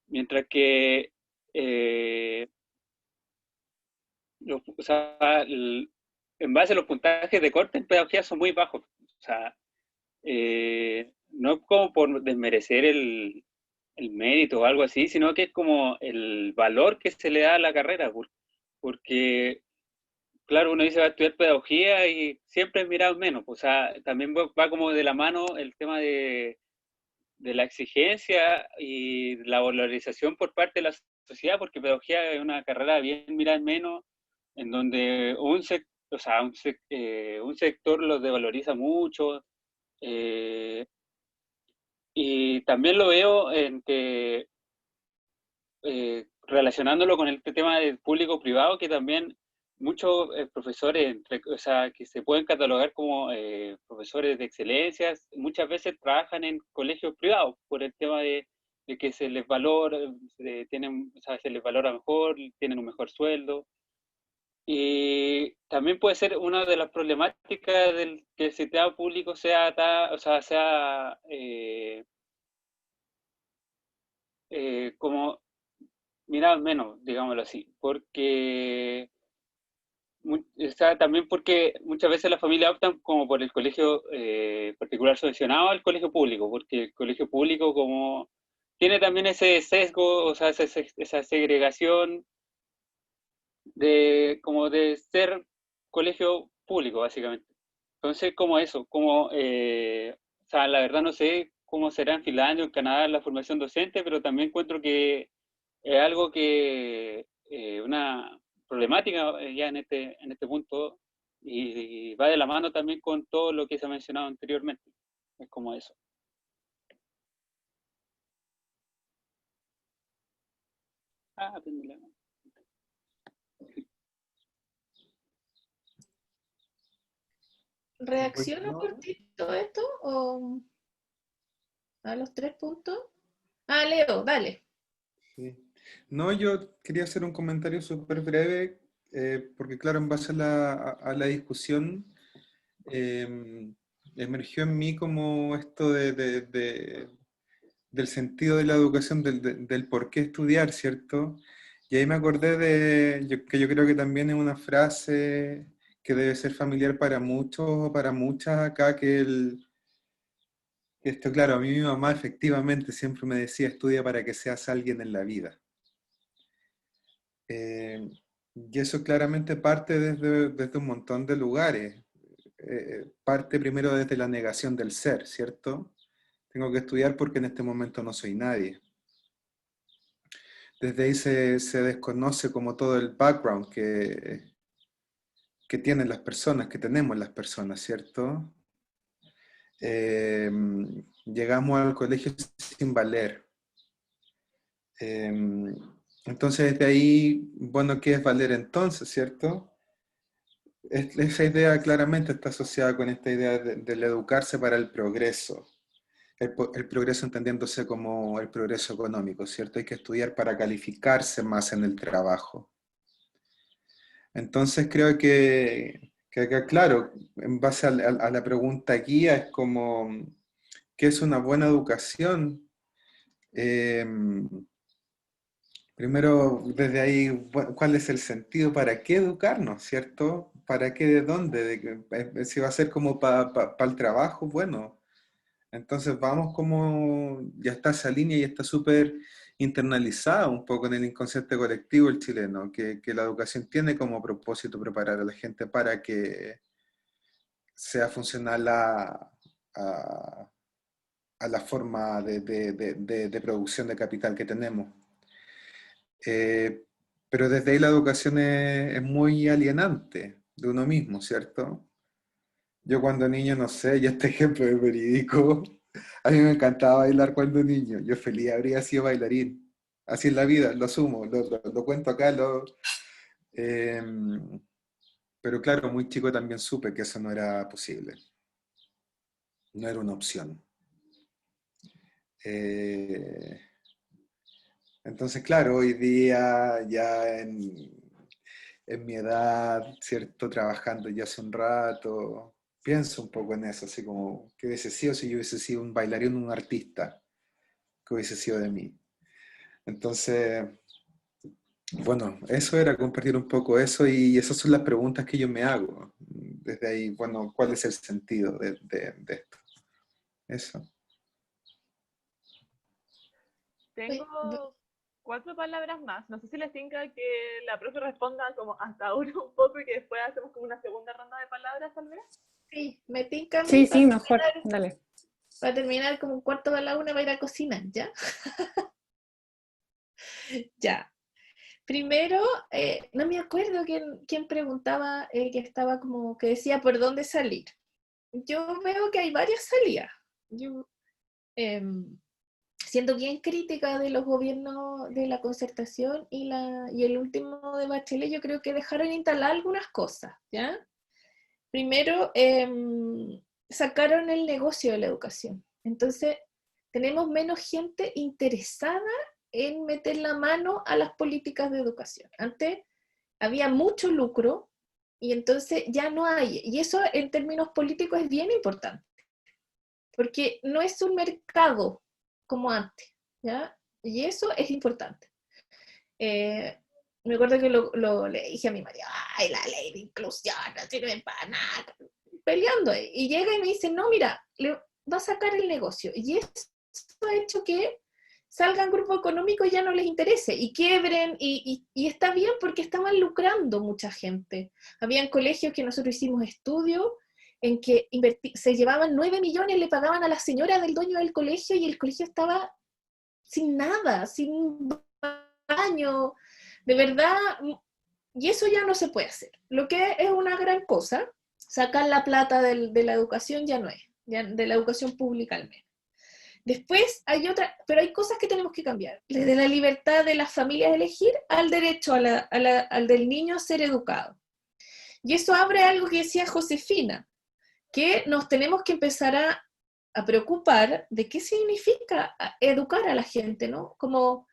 mientras que o sea, en base a los puntajes de corte en pedagogía son muy bajos. O sea, no como por desmerecer el mérito o algo así, sino que es como el valor que se le da a la carrera, porque claro, uno dice va a estudiar pedagogía y siempre es mirado menos, o sea, también va como de la mano el tema de la exigencia y la valorización por parte de la sociedad, porque pedagogía es una carrera bien mirada en menos, en donde o sea, un sector lo desvaloriza mucho, y también lo veo en que, relacionándolo con este tema del público-privado, que también muchos profesores, o sea, que se pueden catalogar como profesores de excelencia, muchas veces trabajan en colegios privados por el tema de que se les valora, o sea, se les valora mejor, tienen un mejor sueldo. Y también puede ser una de las problemáticas del que el sistema público sea, o sea, sea como mirado menos, digámoslo así, porque o sea, también porque muchas veces las familias optan como por el colegio particular subvencionado al colegio público, porque el colegio público como tiene también ese sesgo, o sea, esa segregación de como de ser colegio público, básicamente. Entonces, como eso, como, o sea, la verdad no sé cómo será en Finlandia o en Canadá la formación docente, pero también encuentro que es algo que, una problemática ya en este punto, y va de la mano también con todo lo que se ha mencionado anteriormente. Es como eso. Ah, aprendí la mano. ¿Reacciono Bueno, cortito esto o a los 3 puntos? Ah, Leo, dale. sí. No, yo quería hacer un comentario súper breve, porque claro, en base a la discusión, eh, emergió en mí como esto del sentido de la educación, del por qué estudiar, ¿cierto? Y ahí me acordé que yo creo que también es una frase que debe ser familiar para muchos o para muchas acá, que esto, claro, a mí mi mamá efectivamente siempre me decía, estudia para que seas alguien en la vida. Y eso claramente parte desde un montón de lugares. Parte primero desde la negación del ser, ¿cierto? Tengo que estudiar porque en este momento no soy nadie. Desde ahí se desconoce como todo el background que tienen las personas, que tenemos las personas, ¿cierto? Eh, Llegamos al colegio sin valer. Eh, entonces, desde ahí, bueno, ¿qué es valer entonces, cierto? Esa idea claramente está asociada con esta idea del educarse para el progreso. El progreso entendiéndose como el progreso económico, ¿cierto? Hay que estudiar para calificarse más en el trabajo. Entonces creo que acá, claro, en base a la pregunta guía, es como, ¿qué es una buena educación? Eh, Primero, desde ahí, ¿cuál es el sentido? ¿Para qué educarnos, cierto? ¿Para qué? ¿De dónde? Si va a ser como para el trabajo, bueno. Entonces vamos como, ya está esa línea y está súper internalizada un poco en el inconsciente colectivo el chileno, que la educación tiene como propósito preparar a la gente para que sea funcional a- a la forma de producción de capital que tenemos. Eh, pero desde ahí la educación es muy alienante de uno mismo, ¿cierto? Yo cuando niño, no sé, y este ejemplo es verídico, a mí me encantaba bailar cuando niño, yo feliz habría sido bailarín. Así es la vida, lo asumo, lo cuento acá, eh, pero claro, muy chico también supe que eso no era posible, no era una opción. Eh, entonces, claro, hoy día ya en mi edad, ¿cierto? Trabajando ya hace un rato, pienso un poco en eso, así como, ¿qué hubiese sido si yo hubiese sido un bailarín, un artista? ¿Qué hubiese sido de mí? Entonces, bueno, eso era compartir un poco eso y esas son las preguntas que yo me hago. Desde ahí, bueno, ¿cuál es el sentido de esto? Eso. Tengo 4 palabras más. No sé si les tinca que la profe responda como hasta ahora un poco y que después hacemos como una segunda ronda de palabras, tal vez. Sí, me tinca a mí Sí, para sí, mejor, terminar, dale. para terminar como un cuarto de la una para ir a cocinar, ¿ya? Ya. Primero, no me acuerdo quién preguntaba, que estaba como, que decía por dónde salir. Yo veo que hay varias salidas. Yo, siendo bien crítica de los gobiernos de la concertación y el último de Bachelet, yo creo que dejaron instalar algunas cosas, ¿ya? Primero, sacaron el negocio de la educación. Entonces, tenemos menos gente interesada en meter la mano a las políticas de educación. Antes había mucho lucro y entonces ya no hay. Y eso en términos políticos es bien importante, porque no es un mercado como antes, ¿ya? Y eso es importante. Me acuerdo que le dije a mi marido, ay, la ley de inclusión no sirve para nada, peleando. Y llega y me dice, no, mira, le va a sacar el negocio. Y eso ha hecho que salgan grupos económicos y ya no les interese, y quiebren, y está bien porque estaban lucrando mucha gente. Habían colegios que nosotros hicimos estudios en que se llevaban 9 millones, le pagaban a la señora del dueño del colegio y el colegio estaba sin nada, sin baño, de verdad, y eso ya no se puede hacer. Lo que es una gran cosa, sacar la plata de la educación ya no es, ya, de la educación pública al menos. Después hay otra, pero hay cosas que tenemos que cambiar, desde la libertad de las familias de elegir al derecho al del niño a ser educado. Y eso abre algo que decía Josefina, que nos tenemos que empezar a preocupar de qué significa educar a la gente, ¿no? Como,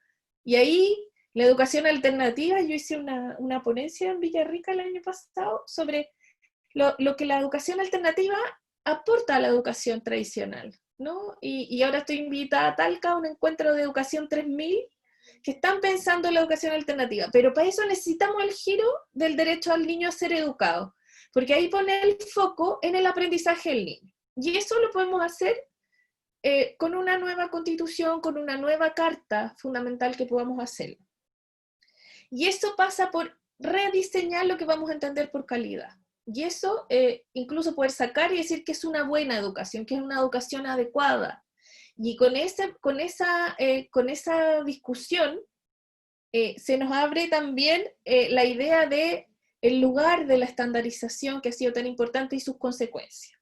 y ahí la educación alternativa, yo hice una ponencia en Villarrica el año pasado sobre lo que la educación alternativa aporta a la educación tradicional, ¿no? Y ahora estoy invitada a Talca a un encuentro de educación 3000 que están pensando en la educación alternativa, pero para eso necesitamos el giro del derecho al niño a ser educado, porque ahí pone el foco en el aprendizaje del niño. Y eso lo podemos hacer con una nueva constitución, con una nueva carta fundamental que podamos hacer. Y eso pasa por rediseñar lo que vamos a entender por calidad. Y eso incluso poder sacar y decir que es una buena educación, que es una educación adecuada. Y con esa discusión se nos abre también la idea de el lugar de la estandarización que ha sido tan importante y sus consecuencias.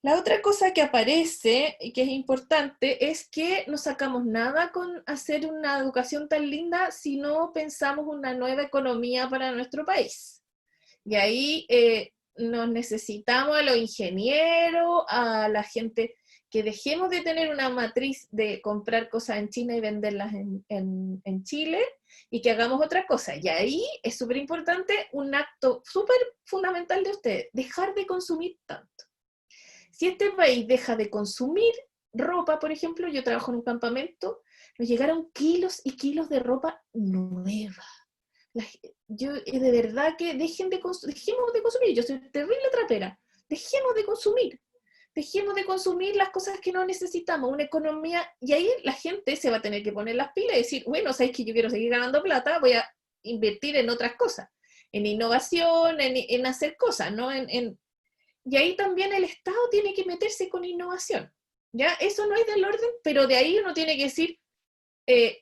La otra cosa que aparece y que es importante es que no sacamos nada con hacer una educación tan linda si no pensamos una nueva economía para nuestro país. Y ahí nos necesitamos a los ingenieros, a la gente, que dejemos de tener una matriz de comprar cosas en China y venderlas en Chile, y que hagamos otra cosa. Y ahí es súper importante un acto súper fundamental de ustedes, dejar de consumir tanto. Si este país deja de consumir ropa, por ejemplo, yo trabajo en un campamento, nos llegaron kilos y kilos de ropa nueva. Yo de verdad que dejemos de consumir, yo soy terrible trapera, dejemos de consumir las cosas que no necesitamos, una economía, y ahí la gente se va a tener que poner las pilas y decir, bueno, sabes que yo quiero seguir ganando plata, voy a invertir en otras cosas, en innovación, en hacer cosas, ¿no? Y ahí también el Estado tiene que meterse con innovación, ¿ya? Eso no es del orden, pero de ahí uno tiene que decir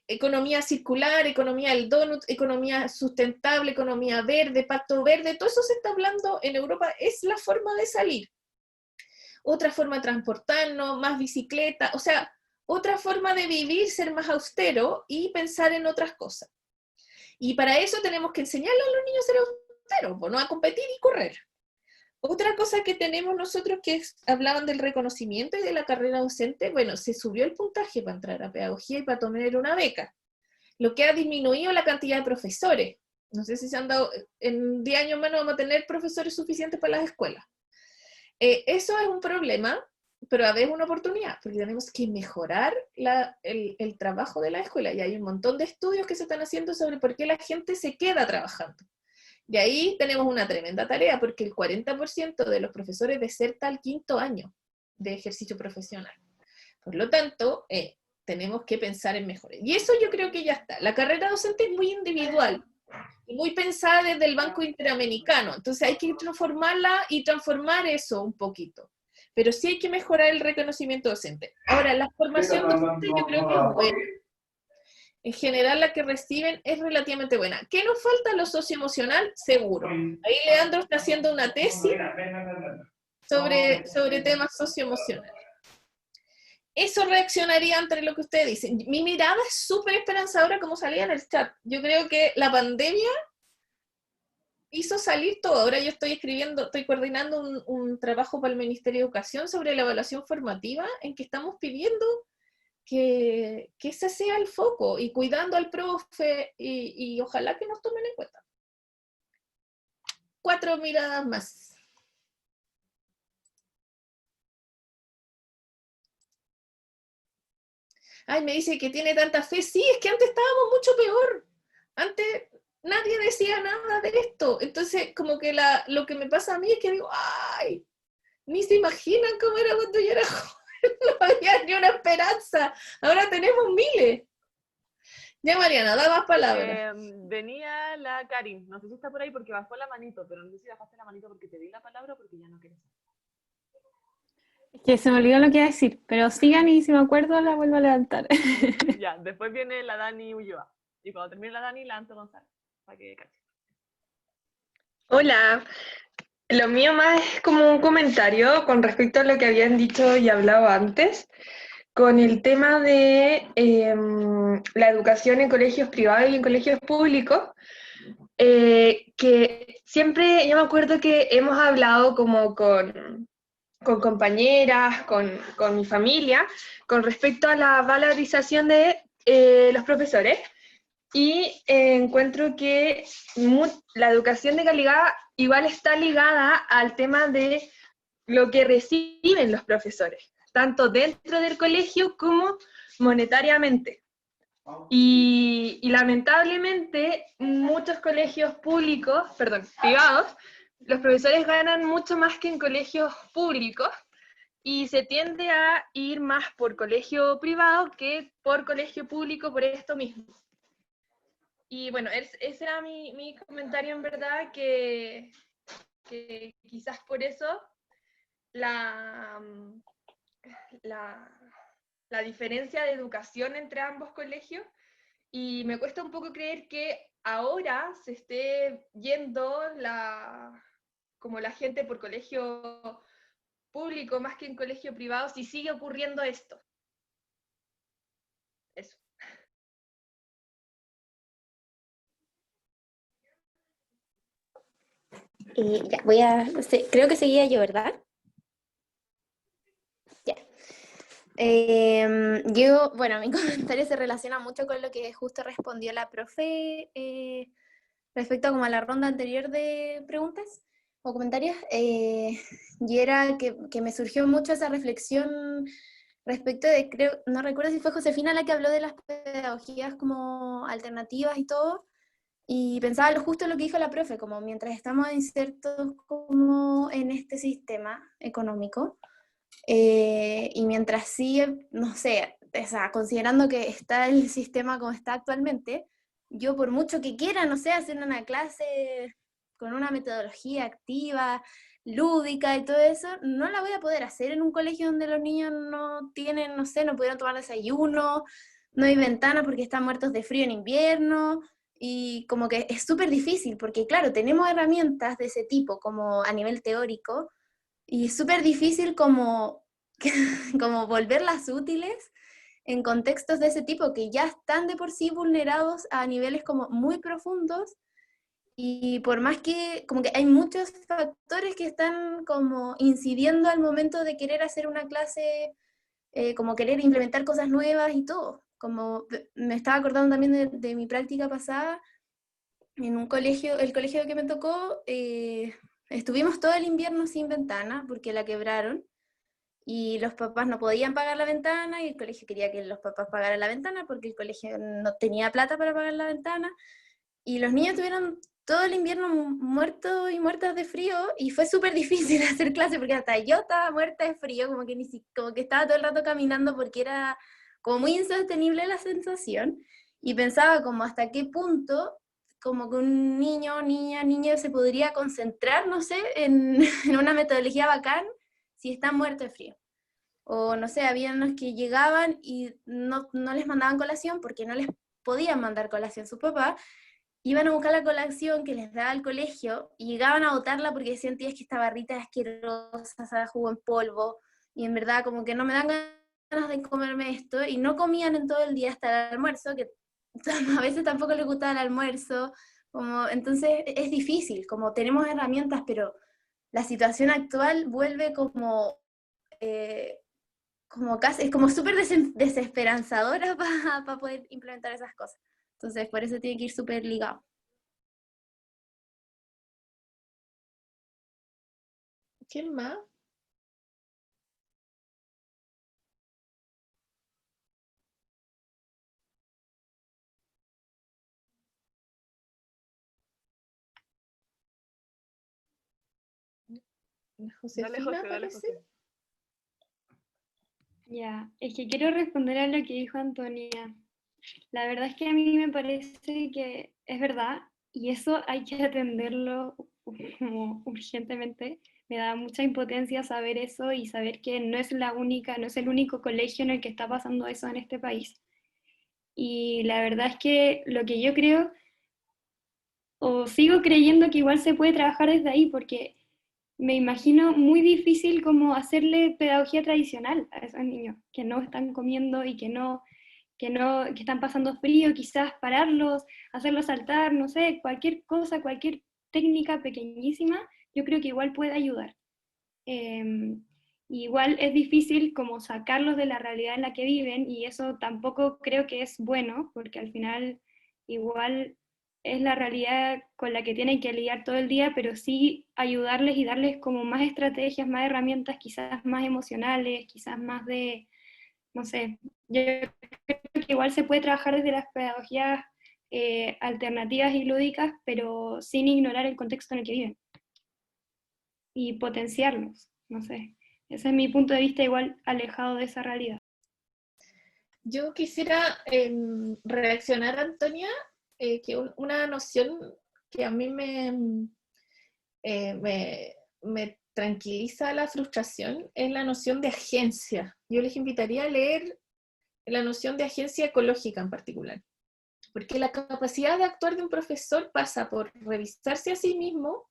economía circular, economía del donut, economía sustentable, economía verde, pacto verde, todo eso se está hablando en Europa, es la forma de salir. Otra forma de transportarnos, más bicicleta, o sea, otra forma de vivir, ser más austero y pensar en otras cosas. Y para eso tenemos que enseñarle a los niños a ser austeros, no a competir y correr. Otra cosa que tenemos nosotros que hablaban del reconocimiento y de la carrera docente, bueno, se subió el puntaje para entrar a pedagogía y para tener una beca, lo que ha disminuido la cantidad de profesores. No sé si se han dado, en 10 años menos vamos a tener profesores suficientes para las escuelas. Eso es un problema, pero a veces una oportunidad, porque tenemos que mejorar el trabajo de la escuela, y hay un montón de estudios que se están haciendo sobre por qué la gente se queda trabajando. De ahí tenemos una tremenda tarea, porque el 40% de los profesores deserta al 5.º año de ejercicio profesional. Por lo tanto, tenemos que pensar en mejorar. Y eso yo creo que ya está. La carrera docente es muy individual, y muy pensada desde el Banco Interamericano, entonces hay que transformarla y transformar eso un poquito. Pero sí hay que mejorar el reconocimiento docente. Ahora, la formación docente yo creo que es buena. En general la que reciben es relativamente buena. ¿Qué nos falta? Lo socioemocional, seguro. Ahí Leandro está haciendo una tesis sobre temas socioemocionales. Eso reaccionaría ante lo que ustedes dicen. Mi mirada es súper esperanzadora como salía en el chat. Yo creo que la pandemia hizo salir todo. Ahora yo estoy coordinando un trabajo para el Ministerio de Educación sobre la evaluación formativa, en que estamos pidiendo que ese sea el foco, y cuidando al profe, y ojalá que nos tomen en cuenta. 4 miradas más. Ay, me dice que tiene tanta fe. Sí, es que antes estábamos mucho peor. Antes nadie decía nada de esto. Entonces, como que lo que me pasa a mí es que digo, ay, ni se imaginan cómo era cuando yo era joven. No había ni una esperanza. Ahora tenemos miles. Ya, Mariana, da más palabras. Venía la Karin, no sé si está por ahí porque bajó la manito, pero no sé si bajaste la manito porque te di la palabra o porque ya no quieres. Es que se me olvidó lo que iba a decir, pero sigan y si me acuerdo la vuelvo a levantar. Ya, después viene la Dani Ulloa. Y cuando termine la Dani, la Anto González. Para que cache. Hola, lo mío más es como un comentario con respecto a lo que habían dicho y hablado antes, con el tema de la educación en colegios privados y en colegios públicos, que siempre, yo me acuerdo que hemos hablado como con compañeras, con mi familia, con respecto a la valorización de los profesores. Y encuentro que la educación de calidad igual está ligada al tema de lo que reciben los profesores, tanto dentro del colegio como monetariamente. Y lamentablemente muchos colegios privados, los profesores ganan mucho más que en colegios públicos, y se tiende a ir más por colegio privado que por colegio público por esto mismo. Y bueno, ese era mi comentario, en verdad, que quizás por eso la diferencia de educación entre ambos colegios, y me cuesta un poco creer que ahora se esté yendo como la gente por colegio público más que en colegio privado, si sigue ocurriendo esto. Eso. Ya, creo que seguía yo, ¿verdad? Ya. Bueno, mi comentario se relaciona mucho con lo que justo respondió la profe respecto como a la ronda anterior de preguntas o comentarios, y era que me surgió mucho esa reflexión respecto de, no recuerdo si fue Josefina la que habló de las pedagogías como alternativas y todo, y pensaba justo lo que dijo la profe, como mientras estamos insertos como en este sistema económico, y mientras sigue, no sé, o sea, considerando que está el sistema como está actualmente, yo por mucho que quiera, no sé, hacer una clase con una metodología activa, lúdica y todo eso, no la voy a poder hacer en un colegio donde los niños no tienen, no sé, no pudieron tomar desayuno, no hay ventanas porque están muertos de frío en invierno, y como que es súper difícil, porque claro, tenemos herramientas de ese tipo como a nivel teórico, y es súper difícil como volverlas útiles en contextos de ese tipo que ya están de por sí vulnerados a niveles como muy profundos, y por más que como que hay muchos factores que están como incidiendo al momento de querer hacer una clase, como querer implementar cosas nuevas y todo. Como me estaba acordando también de mi práctica pasada en un colegio, el colegio que me tocó, estuvimos todo el invierno sin ventana porque la quebraron, y los papás no podían pagar la ventana, y el colegio quería que los papás pagaran la ventana porque el colegio no tenía plata para pagar la ventana, y los niños tuvieron todo el invierno muertos y muertas de frío, y fue súper difícil hacer clase porque hasta yo estaba muerta de frío, como que estaba todo el rato caminando porque era como muy insostenible la sensación, y pensaba como hasta qué punto como que un niño, niña se podría concentrar, no sé, en, en una metodología bacán si está muerto de frío. O no sé, había unos que llegaban y no les mandaban colación porque no les podían mandar colación sus papás, iban a buscar la colación que les daba el colegio y llegaban a botarla porque decían, tía, es que esta barrita es asquerosa, sabe, jugo en polvo, y en verdad como que no me dan ganas de comerme esto, y no comían en todo el día hasta el almuerzo, que a veces tampoco les gustaba el almuerzo, como, entonces es difícil, como tenemos herramientas, pero la situación actual vuelve como, como casi, es como súper desesperanzadora para poder implementar esas cosas. Entonces, por eso tiene que ir súper ligado. ¿Quién más? Dale, Josefina, José, dale, parece. José. Ya, es que quiero responder a lo que dijo Antonia. La verdad es que a mí me parece que es verdad, y eso hay que atenderlo como urgentemente. Me da mucha impotencia saber eso y saber que no es la única, no es el único colegio en el que está pasando eso en este país. Y la verdad es que lo que yo creo, o sigo creyendo que igual se puede trabajar desde ahí, porque me imagino muy difícil como hacerle pedagogía tradicional a esos niños que no están comiendo y que están pasando frío, quizás pararlos, hacerlos saltar, no sé, cualquier cosa, cualquier técnica pequeñísima, yo creo que igual puede ayudar. Igual es difícil como sacarlos de la realidad en la que viven, y eso tampoco creo que es bueno, porque al final igual es la realidad con la que tienen que lidiar todo el día, pero sí ayudarles y darles como más estrategias, más herramientas, quizás más emocionales, quizás más de, no sé, yo creo que igual se puede trabajar desde las pedagogías alternativas y lúdicas, pero sin ignorar el contexto en el que viven y potenciarlos, no sé. Ese es mi punto de vista, igual alejado de esa realidad. Yo quisiera reaccionar, Antonia, que una noción que a mí me tranquiliza la frustración es la noción de agencia. Yo les invitaría a leer la noción de agencia ecológica en particular, porque la capacidad de actuar de un profesor pasa por revisarse a sí mismo,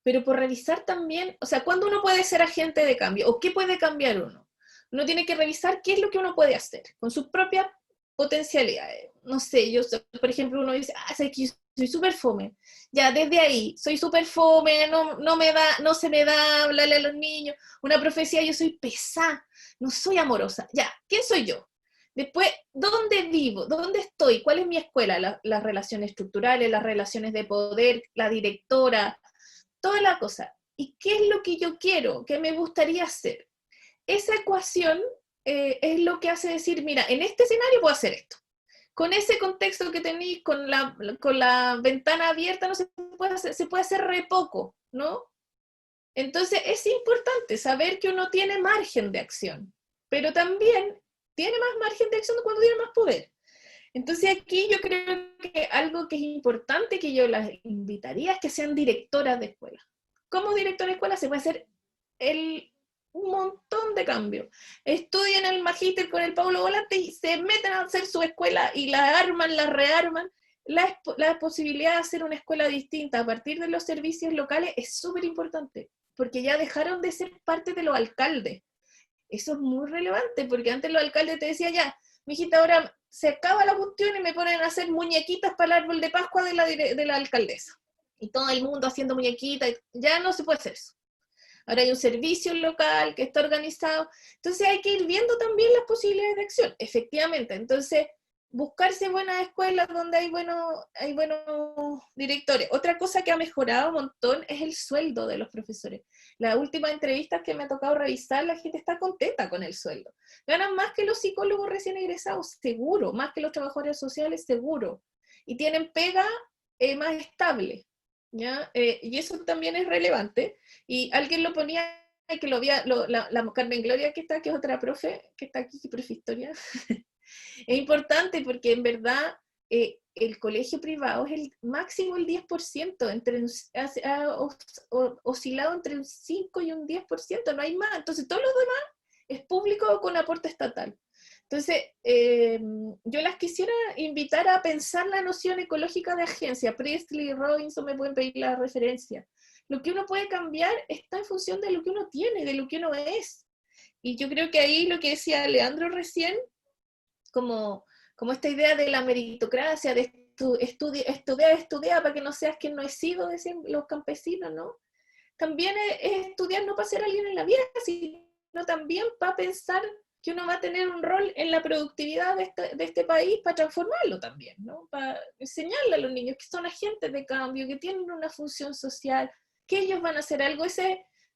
pero por revisar también, o sea, ¿cuándo uno puede ser agente de cambio? ¿O qué puede cambiar uno? Uno tiene que revisar qué es lo que uno puede hacer con sus propias potencialidades. No sé, yo, por ejemplo, uno dice, sé que soy súper fome. Ya, desde ahí, soy súper fome, no se me da hablarle a los niños. Una profecía, yo soy pesada, no soy amorosa. Ya, ¿quién soy yo? Después, ¿dónde vivo? ¿Dónde estoy? ¿Cuál es mi escuela? Las relaciones estructurales, las relaciones de poder, la directora, toda la cosa. ¿Y qué es lo que yo quiero? ¿Qué me gustaría hacer? Esa ecuación es lo que hace decir, mira, en este escenario puedo hacer esto. Con ese contexto que tenéis, con la ventana abierta, no se puede hacer re poco, ¿no? Entonces es importante saber que uno tiene margen de acción, pero también tiene más margen de acción cuando tiene más poder. Entonces aquí yo creo que algo que es importante que yo las invitaría es que sean directoras de escuela. Como directora de escuela se puede hacer un montón de cambios. Estudian el magíster con el Paulo Volante y se meten a hacer su escuela y la arman, la rearman. La posibilidad de hacer una escuela distinta a partir de los servicios locales es súper importante, porque ya dejaron de ser parte de los alcaldes. Eso es muy relevante, porque antes los alcaldes te decían, ya, mijita, ahora se acaba la cuestión y me ponen a hacer muñequitas para el árbol de Pascua de la alcaldesa. Y todo el mundo haciendo muñequitas, ya no se puede hacer eso. Ahora hay un servicio local que está organizado. Entonces hay que ir viendo también las posibilidades de acción, efectivamente. Entonces, buscarse buenas escuelas donde hay buenos directores. Otra cosa que ha mejorado un montón es el sueldo de los profesores. Las últimas entrevistas que me ha tocado revisar, la gente está contenta con el sueldo. Ganan más que los psicólogos recién egresados, seguro, más que los trabajadores sociales, seguro. Y tienen pega más estable, ¿ya? Y eso también es relevante. Y alguien lo ponía que lo había, la Carmen Gloria que está, que es otra profe, que está aquí, que profe historia, es importante porque en verdad el colegio privado es el máximo el 10%, oscilado entre un 5 y un 10%, no hay más. Entonces todo lo demás es público con aporte estatal. Entonces, yo las quisiera invitar a pensar la noción ecológica de agencia. Priestley, Robinson me pueden pedir la referencia. Lo que uno puede cambiar está en función de lo que uno tiene, de lo que uno es. Y yo creo que ahí lo que decía Leandro recién, como esta idea de la meritocracia, de estudiar para que no seas quien no he sido, decían los campesinos, ¿no? También es estudiar no para ser alguien en la vida, sino también para pensar que uno va a tener un rol en la productividad de este país para transformarlo también, ¿no? Para enseñarle a los niños que son agentes de cambio, que tienen una función social, que ellos van a hacer algo.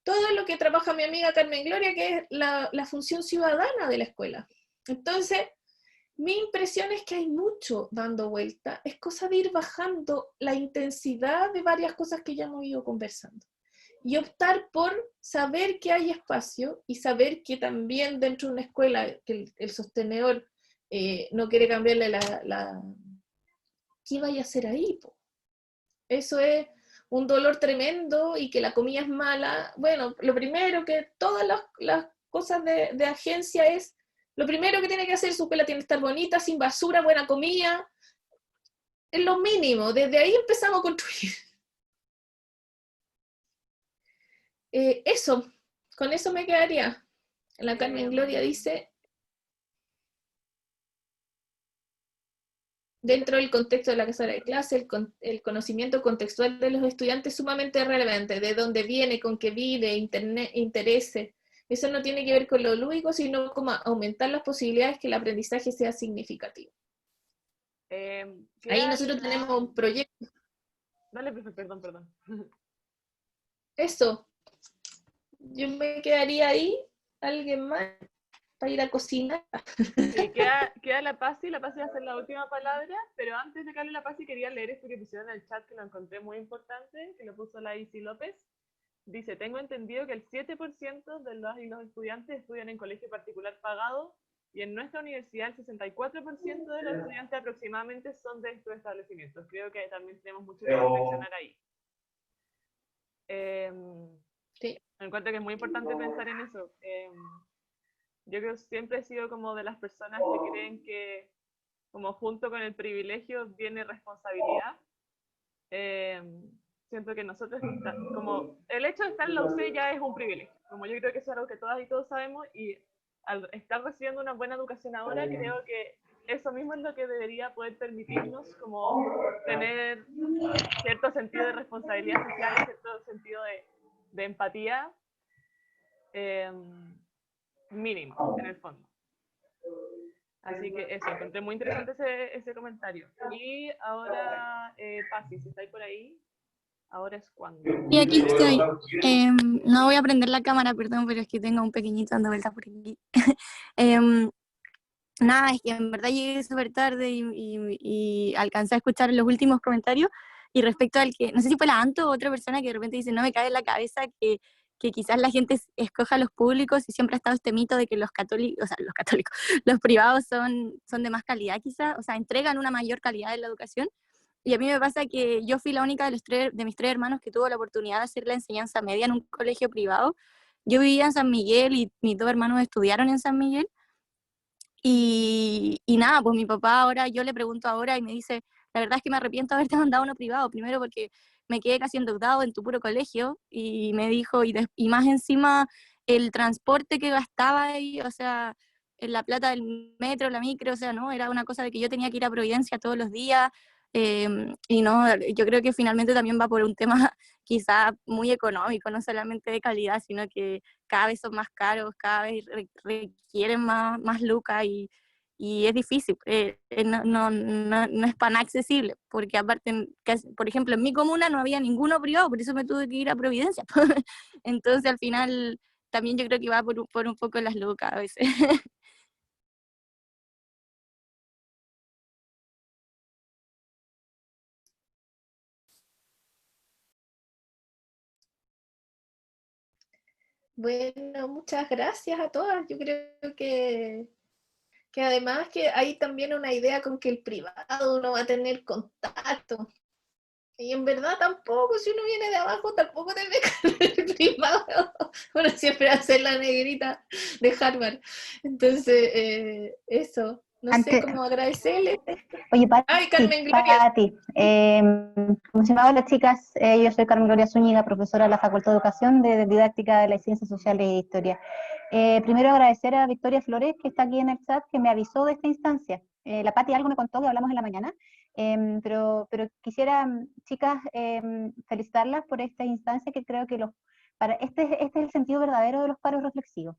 Todo lo que trabaja mi amiga Carmen Gloria, que es la función ciudadana de la escuela. Entonces, mi impresión es que hay mucho dando vuelta, es cosa de ir bajando la intensidad de varias cosas que ya hemos ido conversando. Y optar por saber que hay espacio y saber que también dentro de una escuela que el sostenedor no quiere cambiarle ¿qué vaya a hacer ahí? Po? Eso es un dolor tremendo y que la comida es mala. Bueno, lo primero que todas las cosas de agencia es, lo primero que tiene que hacer, su escuela tiene que estar bonita, sin basura, buena comida. Es lo mínimo, desde ahí empezamos a construir. Eso, con eso me quedaría. La Carmen Gloria dice, dentro del contexto de la sala de clase, el conocimiento contextual de los estudiantes es sumamente relevante, de dónde viene, con qué vive, interese. Eso no tiene que ver con lo lúdico, sino como aumentar las posibilidades que el aprendizaje sea significativo. Ahí nosotros tenemos un proyecto. Dale, perdón. Eso. Yo me quedaría ahí, alguien más, para ir a cocinar. Sí, queda la Pasi va a hacer la última palabra, pero antes de que hable la Pasi quería leer esto que pusieron en el chat, que lo encontré muy importante, que lo puso la Isi López. Dice, tengo entendido que el 7% de los y los estudiantes estudian en colegio particular pagado, y en nuestra universidad el 64% de los estudiantes aproximadamente son de estos establecimientos. Creo que también tenemos mucho que reflexionar ahí. Sí. Me encuentro que es muy importante pensar en eso. Yo creo que siempre he sido como de las personas que creen que como junto con el privilegio viene responsabilidad. Siento que nosotros, como el hecho de estar en la UC ya es un privilegio. Como yo creo que eso es algo que todas y todos sabemos, y al estar recibiendo una buena educación ahora, creo que eso mismo es lo que debería poder permitirnos como tener cierto sentido de responsabilidad social y cierto sentido de empatía mínimo, en el fondo. Así que eso, encontré muy interesante ese comentario. Y ahora, Pasi, si estáis por ahí, ahora es cuando. Y aquí estoy. No voy a prender la cámara, perdón, pero es que tengo un pequeñito dando vueltas por aquí. Nada, es que en verdad llegué súper tarde y alcancé a escuchar los últimos comentarios. Y respecto al que, no sé si fue la Anto o otra persona que de repente dice, no me cae en la cabeza que quizás la gente escoja los públicos, y siempre ha estado este mito de que los católicos, o sea, los católicos, los privados son de más calidad quizás, o sea, entregan una mayor calidad en la educación. Y a mí me pasa que yo fui la única de mis tres hermanos que tuvo la oportunidad de hacer la enseñanza media en un colegio privado. Yo vivía en San Miguel y mis dos hermanos estudiaron en San Miguel. Y nada, pues mi papá ahora, yo le pregunto ahora y me dice, la verdad es que me arrepiento de haberte mandado a uno privado, primero porque me quedé casi endeudado en tu puro colegio, y me dijo, y más encima el transporte que gastaba ahí, o sea, en la plata del metro, la micro, o sea, no, era una cosa de que yo tenía que ir a Providencia todos los días, y no, yo creo que finalmente también va por un tema quizá muy económico, no solamente de calidad, sino que cada vez son más caros, cada vez requieren más lucas, y es difícil, no es para nada accesible, porque aparte, por ejemplo, en mi comuna no había ninguno privado, por eso me tuve que ir a Providencia. Entonces al final también yo creo que va por un poco las lucas a veces. Bueno, muchas gracias a todas. Yo creo que además que hay también una idea con que el privado no va a tener contacto. Y en verdad tampoco, si uno viene de abajo, tampoco te con el privado. Uno siempre hace la negrita de Harvard. Entonces, eso. No sé cómo agradecerle. Oye, Pati, Ay, Carmen Gloria. como se llamaban las chicas, yo soy Carmen Gloria Zúñiga, profesora de la Facultad de Educación de Didáctica de las Ciencias Sociales y Historia. Primero agradecer a Victoria Flores, que está aquí en el chat, que me avisó de esta instancia. La Pati algo me contó que hablamos en la mañana, pero quisiera, chicas, felicitarlas por esta instancia que creo que este es el sentido verdadero de los paros reflexivos.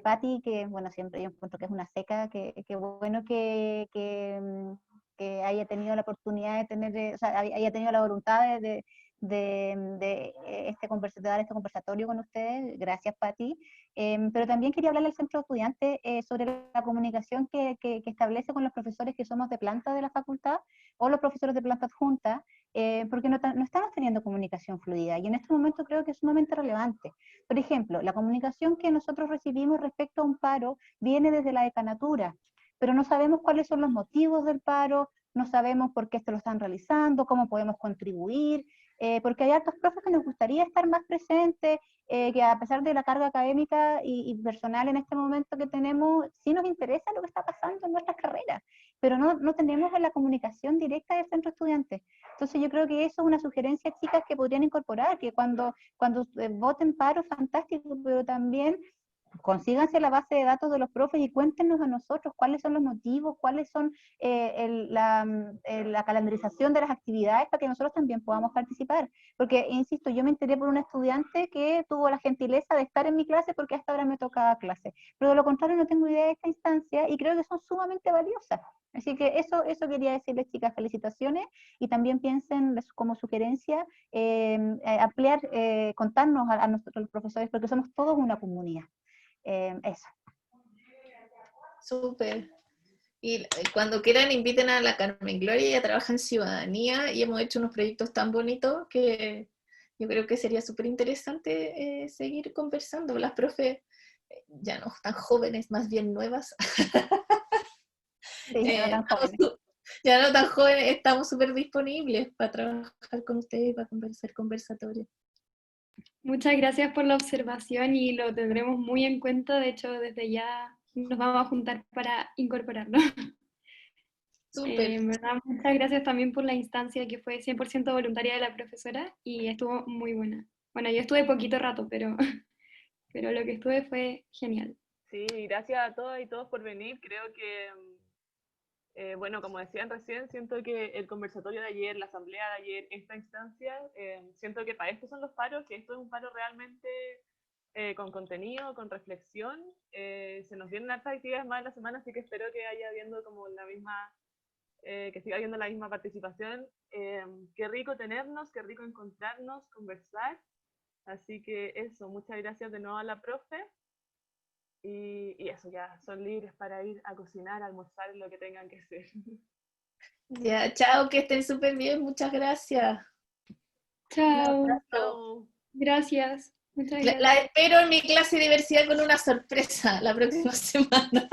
Pati, que bueno, siempre yo encuentro que es una seca, que bueno que haya tenido la oportunidad de tener, o sea, haya tenido la voluntad de dar este conversatorio con ustedes. Gracias, Pati. Pero también quería hablarle al centro de estudiantes sobre la comunicación que establece con los profesores que somos de planta de la facultad o los profesores de planta adjunta, porque no estamos teniendo comunicación fluida, y en este momento creo que es sumamente relevante. Por ejemplo, la comunicación que nosotros recibimos respecto a un paro viene desde la decanatura, pero no sabemos cuáles son los motivos del paro, no sabemos por qué se lo están realizando, cómo podemos contribuir, porque hay hartos profes que nos gustaría estar más presentes, que a pesar de la carga académica y personal en este momento que tenemos, sí nos interesa lo que está pasando en nuestras carreras, pero no tenemos la comunicación directa del centro estudiante. Entonces yo creo que eso es una sugerencia, chicas, que podrían incorporar, que cuando voten paro, fantástico, pero también consíganse la base de datos de los profes y cuéntenos a nosotros cuáles son los motivos, cuáles son la calendarización de las actividades para que nosotros también podamos participar. Porque, insisto, yo me enteré por un estudiante que tuvo la gentileza de estar en mi clase porque hasta ahora me tocaba clase. Pero de lo contrario no tengo idea de esta instancia y creo que son sumamente valiosas. Así que eso quería decirles, chicas, felicitaciones, y también piensen como sugerencia ampliar, contarnos a nosotros los profesores, porque somos todos una comunidad. Eso. Súper. Y cuando quieran inviten a la Carmen Gloria, ella trabaja en ciudadanía y hemos hecho unos proyectos tan bonitos que yo creo que sería súper interesante seguir conversando. Las profes ya no tan jóvenes, más bien nuevas. Sí, ya no tan jóvenes, estamos súper disponibles para trabajar con ustedes, para conversar conversatorios. Muchas gracias por la observación y lo tendremos muy en cuenta. De hecho, desde ya nos vamos a juntar para incorporarlo. ¿Verdad? Muchas gracias también por la instancia que fue 100% voluntaria de la profesora y estuvo muy buena. Bueno, yo estuve poquito rato, pero lo que estuve fue genial. Sí, gracias a todas y todos por venir. Creo que, bueno, como decían recién, siento que el conversatorio de ayer, la asamblea de ayer, esta instancia, siento que para esto son los paros, que esto es un paro realmente con contenido, con reflexión. Se nos vienen hartas actividades más en la semana, así que espero que haya habiendo como la misma, que siga habiendo la misma participación. Qué rico tenernos, qué rico encontrarnos, conversar. Así que eso, muchas gracias de nuevo a la profe. Y eso, ya son libres para ir a cocinar, a almorzar, lo que tengan que hacer. Ya, chao, que estén súper bien, muchas gracias. Chao. Chao. Gracias. Muchas gracias. La espero en mi clase de diversidad con una sorpresa la próxima semana.